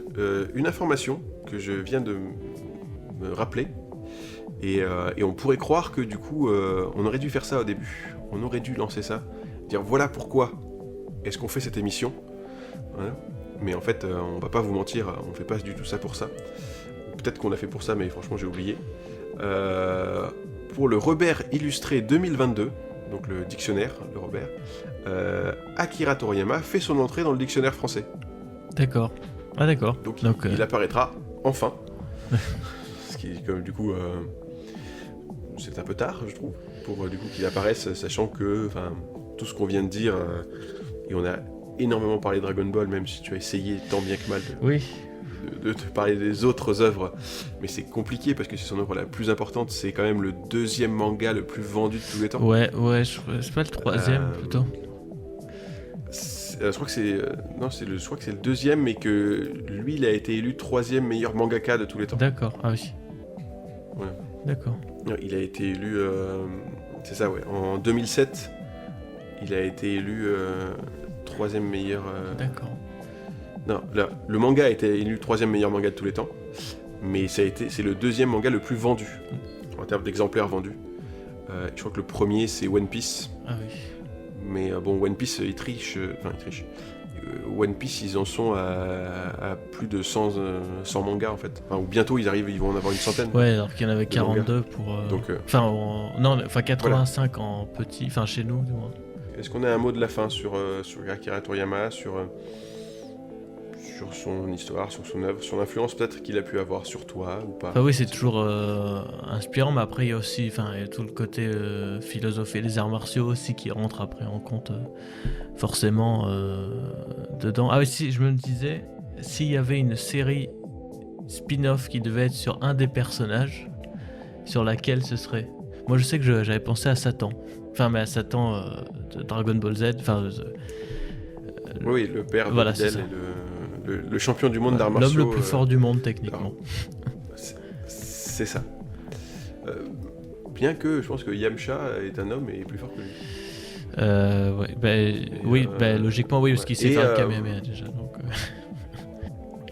une information que je viens de me rappeler. Et on pourrait croire que du coup, on aurait dû faire ça au début. On aurait dû lancer ça. Dire voilà pourquoi est-ce qu'on fait cette émission. Voilà. Mais en fait, on va pas vous mentir, on fait pas du tout ça pour ça. Peut-être qu'on l'a fait pour ça, mais franchement j'ai oublié. Pour le Robert illustré 2022, donc le dictionnaire, le Robert, Akira Toriyama fait son entrée dans le dictionnaire français. D'accord. Ah d'accord. Donc il apparaîtra enfin. Ce qui comme du coup... c'est un peu tard, je trouve, pour du coup qu'il apparaisse, sachant que tout ce qu'on vient de dire, et on a énormément parlé de Dragon Ball, même si tu as essayé tant bien que mal de te parler des autres œuvres, mais c'est compliqué parce que c'est son œuvre la plus importante, c'est quand même le deuxième manga le plus vendu de tous les temps. Ouais, c'est pas le troisième plutôt. Je crois que c'est le deuxième, mais que lui, il a été élu troisième meilleur mangaka de tous les temps. D'accord, ah oui. Ouais. D'accord. Il a été élu, c'est ça, ouais. En 2007, il a été élu troisième meilleur. D'accord. Non, là, le manga a été élu troisième meilleur manga de tous les temps, mais c'est le deuxième manga le plus vendu en termes d'exemplaires vendus. Je crois que le premier c'est One Piece. Ah oui. Mais bon, One Piece il triche. One Piece ils en sont à plus de 100 mangas en fait. Ou bientôt ils vont en avoir une centaine. Ouais, alors qu'il y en avait 42 pour. Donc, 85 en petit, chez nous du moins. Est-ce qu'on a un mot de la fin sur Akira Toriyama, sur son histoire, sur son œuvre, sur l'influence peut-être qu'il a pu avoir sur toi ou pas? Oui, c'est toujours inspirant, mais après il y a aussi il y a tout le côté philosophie des arts martiaux aussi qui rentre après en compte forcément dedans. Ah oui, si, je me disais, s'il y avait une série spin-off qui devait être sur un des personnages, sur laquelle ce serait? Moi je sais que j'avais pensé à Satan. Mais à Satan de Dragon Ball Z. Oui, le père de Videl et le champion du monde d'arts martiaux. L'homme le plus fort du monde, techniquement. C'est ça. Bien que je pense que Yamcha est un homme et est plus fort que lui. Logiquement, oui, parce qu'il sait faire le Kamehameha déjà. Donc,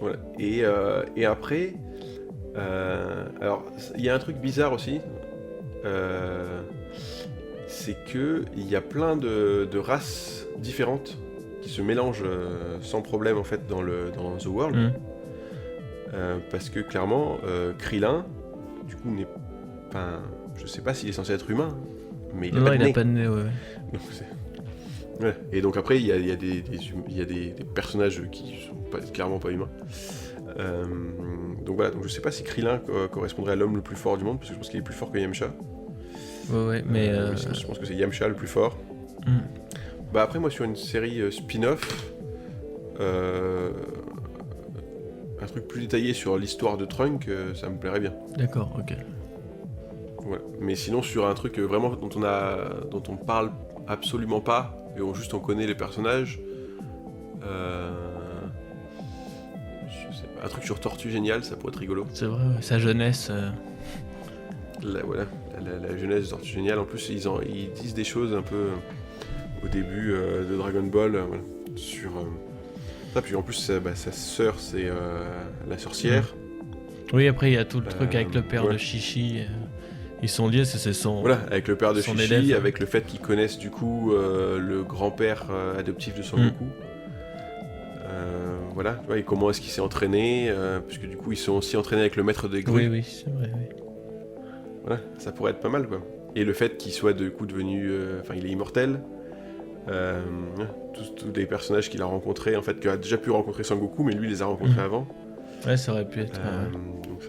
Voilà. Et après, alors, il y a un truc bizarre aussi. C'est qu'il y a plein de races différentes qui se mélangent sans problème en fait dans The World. Parce que clairement, Krillin, du coup, n'est pas... Je sais pas s'il est censé être humain, mais il a pas de nez. Ouais. Donc, ouais. Et donc après, il y a des personnages qui sont clairement pas humains. Donc voilà, donc je sais pas si Krillin correspondrait à l'homme le plus fort du monde, parce que je pense qu'il est plus fort que Yamcha. Mais je pense que c'est Yamcha le plus fort. Après, moi, sur une série spin-off, un truc plus détaillé sur l'histoire de Trunk, ça me plairait bien. D'accord, ok. Voilà. Mais sinon, sur un truc vraiment dont on parle absolument pas, et on connaît les personnages. Je sais pas, un truc sur Tortue Géniale, ça pourrait être rigolo. C'est vrai, sa jeunesse. Voilà, la jeunesse de Tortue Géniale. En plus, ils disent des choses un peu au début de Dragon Ball, voilà, sur ça. Puis en plus, sa sœur, c'est la sorcière. Oui, après il y a tout le truc avec le père de Chichi. Ils sont liés, c'est son. Voilà, avec le père de Chichi, élève, avec le fait qu'ils connaissent du coup le grand-père adoptif de Son Goku. Voilà, et comment est-ce qu'il s'est entraîné, puisque du coup ils sont aussi entraînés avec le maître des grues. Oui, c'est vrai, oui. Voilà, ça pourrait être pas mal, quoi. Et le fait qu'il soit du coup devenu... Enfin, il est immortel. Tous des personnages qu'il a rencontrés, en fait, qu'il a déjà pu rencontrer Sangoku, mais lui, il les a rencontrés avant. Ouais, ça aurait pu être... donc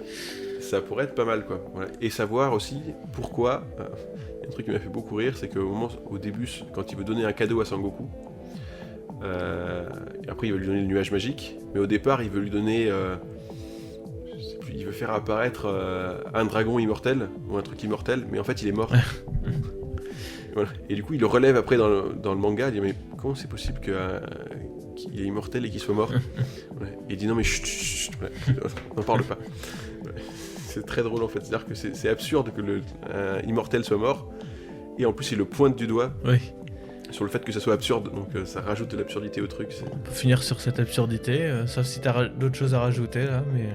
ça pourrait être pas mal, quoi. Voilà. Et savoir aussi pourquoi... un truc qui m'a fait beaucoup rire, c'est qu'au début, quand il veut donner un cadeau à Sangoku, et après il veut lui donner le nuage magique, mais au départ, il veut lui donner... il veut faire apparaître un dragon immortel, ou un truc immortel, mais en fait il est mort. Voilà. Et du coup il le relève après dans le manga, il dit mais comment c'est possible qu'il est immortel et qu'il soit mort? Voilà. Et il dit non mais chut, n'en parle pas. Voilà. C'est très drôle en fait, c'est-à-dire que c'est absurde que le immortel soit mort, et en plus il le pointe du doigt. Oui. Sur le fait que ça soit absurde, donc ça rajoute de l'absurdité au truc. On peut finir sur cette absurdité, sauf si t'as d'autres choses à rajouter là, mais...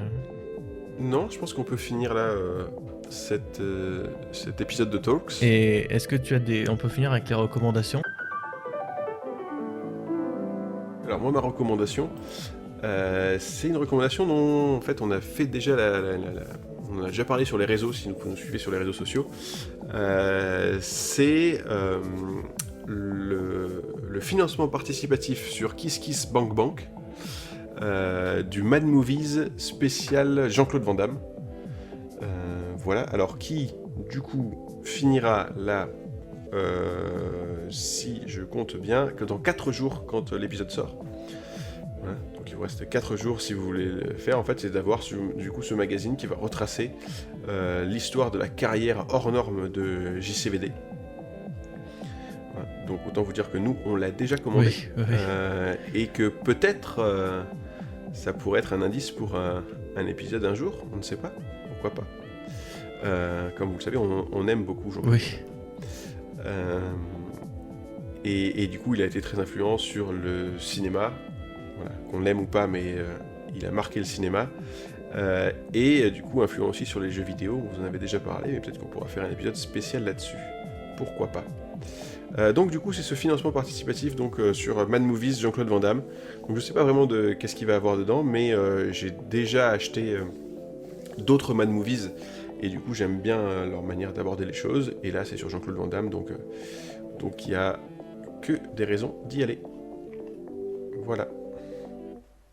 Non, je pense qu'on peut finir là cet épisode de Talks. Et est-ce que tu as on peut finir avec les recommandations? Alors moi, ma recommandation, c'est une recommandation dont en fait on a fait déjà on a déjà parlé sur les réseaux, si vous nous suivez sur les réseaux sociaux. C'est le financement participatif sur KissKissBankBank. Du Mad Movies spécial Jean-Claude Van Damme. Voilà, alors qui, du coup, finira là, si je compte bien, que dans 4 jours, quand l'épisode sort. Voilà, donc il vous reste 4 jours si vous voulez le faire. En fait, c'est d'avoir du coup ce magazine qui va retracer l'histoire de la carrière hors norme de JCVD. Voilà, donc autant vous dire que nous, on l'a déjà commandé. Oui. Et que peut-être... ça pourrait être un indice pour un épisode un jour, on ne sait pas, pourquoi pas. Comme vous le savez, on aime beaucoup Jean-Claude. Oui. Et du coup, il a été très influent sur le cinéma, voilà, qu'on l'aime ou pas, mais il a marqué le cinéma. Et du coup, influent aussi sur les jeux vidéo, vous en avez déjà parlé, mais peut-être qu'on pourra faire un épisode spécial là-dessus. Pourquoi pas. Donc du coup c'est ce financement participatif donc, sur Mad Movies Jean-Claude Van Damme. Donc je sais pas vraiment de qu'est-ce qu'il va avoir dedans, mais j'ai déjà acheté d'autres Mad Movies et du coup j'aime bien leur manière d'aborder les choses, et là c'est sur Jean-Claude Van Damme, donc il y a que des raisons d'y aller. Voilà.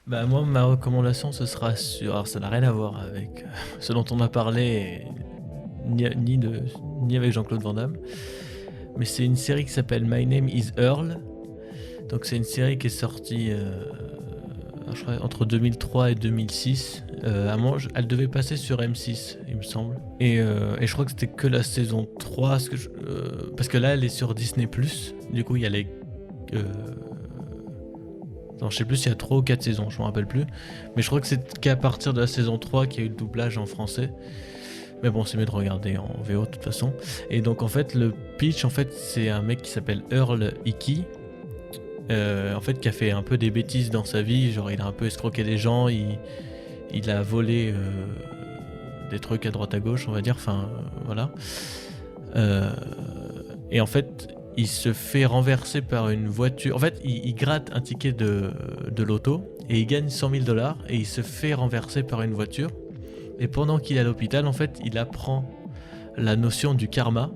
Bah moi ma recommandation ce sera sur... Alors ça n'a rien à voir avec ce dont on a parlé, ni avec Jean-Claude Van Damme. Mais c'est une série qui s'appelle My Name is Earl. Donc c'est une série qui est sortie je crois, entre 2003 et 2006. Elle devait passer sur M6, il me semble. Et je crois que c'était que la saison 3. Parce que là, elle est sur Disney+. Du coup, il y a les... je sais plus s'il y a 3 ou 4 saisons, je me rappelle plus. Mais je crois que c'est qu'à partir de la saison 3 qu'il y a eu le doublage en français. Mais bon, c'est mieux de regarder en VO de toute façon. Et donc en fait, le pitch, en fait, c'est un mec qui s'appelle Earl Hickey, en fait, qui a fait un peu des bêtises dans sa vie. Genre, il a un peu escroqué des gens, il a volé des trucs à droite à gauche, on va dire. Enfin, voilà. Et en fait, il se fait renverser par une voiture. En fait, il gratte un ticket de loto et il gagne $100,000 et il se fait renverser par une voiture. Et pendant qu'il est à l'hôpital, en fait, il apprend la notion du karma.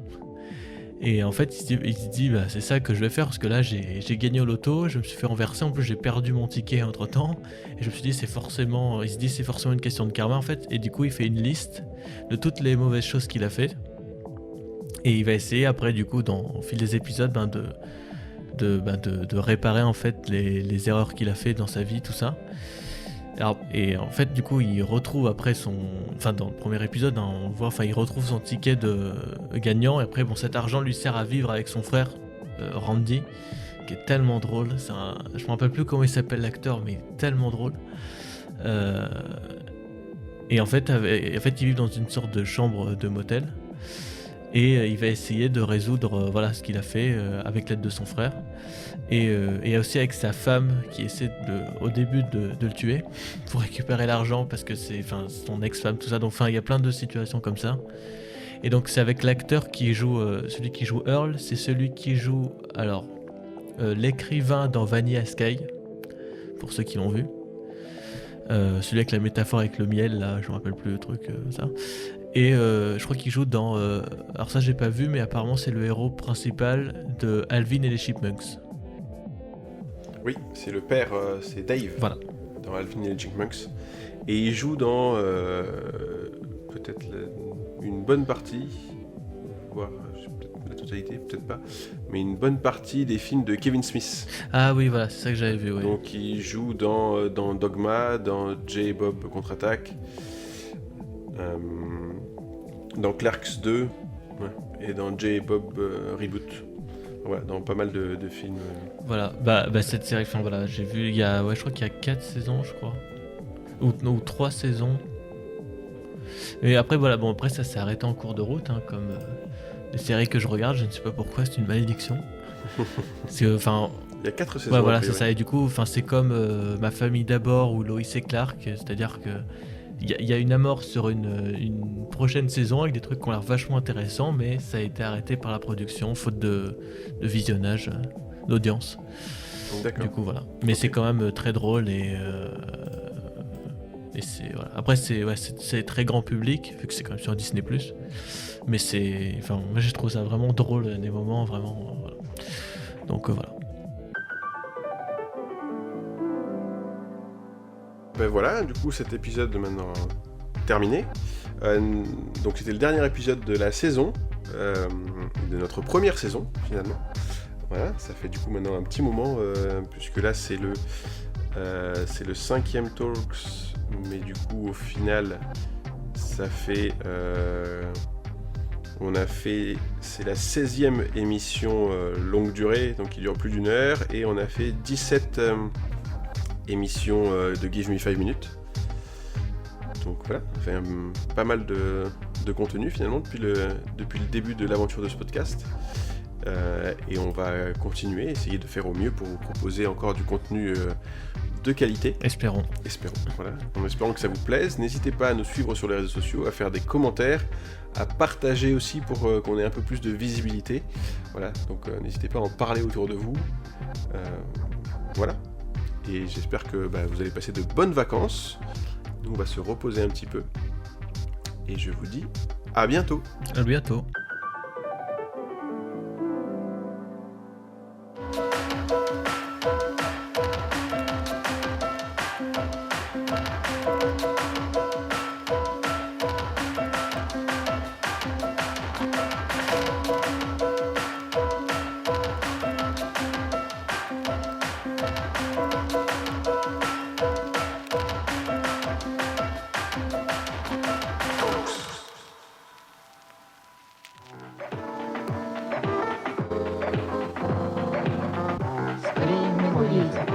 Et en fait, il se dit bah, c'est ça que je vais faire, parce que là, j'ai gagné au loto, je me suis fait renverser, en plus j'ai perdu mon ticket entre-temps. Et je me suis dit, c'est forcément une question de karma, en fait. Et du coup, il fait une liste de toutes les mauvaises choses qu'il a fait. Et il va essayer, après, du coup, au fil des épisodes, de réparer, en fait, les erreurs qu'il a fait dans sa vie, tout ça. Alors, et en fait, du coup, il retrouve après dans le premier épisode, hein, on voit, il retrouve son ticket de gagnant. Et après, bon, cet argent lui sert à vivre avec son frère, Randy, qui est tellement drôle. Je me rappelle plus comment il s'appelle l'acteur, mais il est tellement drôle. Et en fait, ils vivent dans une sorte de chambre de motel. Et il va essayer de résoudre ce qu'il a fait avec l'aide de son frère. Et aussi avec sa femme qui essaie au début de le tuer pour récupérer l'argent parce que c'est son ex-femme, tout ça. Donc il y a plein de situations comme ça. Et donc c'est avec l'acteur qui joue, celui qui joue Earl, c'est celui qui joue l'écrivain dans Vanilla Sky, pour ceux qui l'ont vu. Celui avec la métaphore avec le miel, là, je me rappelle plus le truc, ça. Et je crois qu'il joue dans... alors ça j'ai pas vu, mais apparemment c'est le héros principal de Alvin et les Chipmunks. Oui, c'est le père, c'est Dave, voilà. Dans Alvin et les Chipmunks. Et il joue dans peut-être une bonne partie, voire peut-être la totalité, peut-être pas, mais une bonne partie des films de Kevin Smith. Ah oui, voilà, c'est ça que j'avais vu, oui. Donc il joue dans Dogma, dans J. Bob Contre-Attaque, dans Clerks 2 et dans J. Bob Reboot. Voilà, dans pas mal de films. Voilà, cette série, j'ai vu, je crois qu'il y a 4 saisons, je crois. Ou 3 saisons. Et après, après ça s'est arrêté en cours de route, hein, comme les séries que je regarde, je ne sais pas pourquoi, c'est une malédiction. Il y a 4 saisons. Ouais, voilà, c'est ça. Et du coup, c'est comme Ma famille d'abord ou Lois et Clark, c'est-à-dire que il y a une amorce sur une prochaine saison avec des trucs qui ont l'air vachement intéressants, mais ça a été arrêté par la production, faute de visionnage, d'audience. D'accord. Du coup, voilà. Mais c'est quand même très drôle et c'est voilà. Après c'est très grand public vu que c'est quand même sur Disney+. Mais moi j'ai trouvé ça vraiment drôle à des moments vraiment. Voilà. Donc voilà. Ben voilà, du coup cet épisode est maintenant terminé. Donc c'était le dernier épisode de la saison, de notre première saison finalement. Voilà, ça fait du coup maintenant un petit moment, puisque là c'est le 5e Talks, mais du coup au final ça fait... c'est la 16e émission longue durée, donc qui dure plus d'1 heure, et on a fait 17 émissions de Give Me 5 minutes. Donc voilà, ça fait pas mal de contenu finalement depuis le début de l'aventure de ce podcast. Et on va continuer, essayer de faire au mieux pour vous proposer encore du contenu de qualité. Espérons, voilà. En espérant que ça vous plaise. N'hésitez pas à nous suivre sur les réseaux sociaux, à faire des commentaires, à partager aussi pour qu'on ait un peu plus de visibilité. Voilà, donc n'hésitez pas à en parler autour de vous. Voilà. Et j'espère que vous allez passer de bonnes vacances. Nous, on va se reposer un petit peu. Et je vous dis à bientôt. À bientôt.スクリーンメモリーズ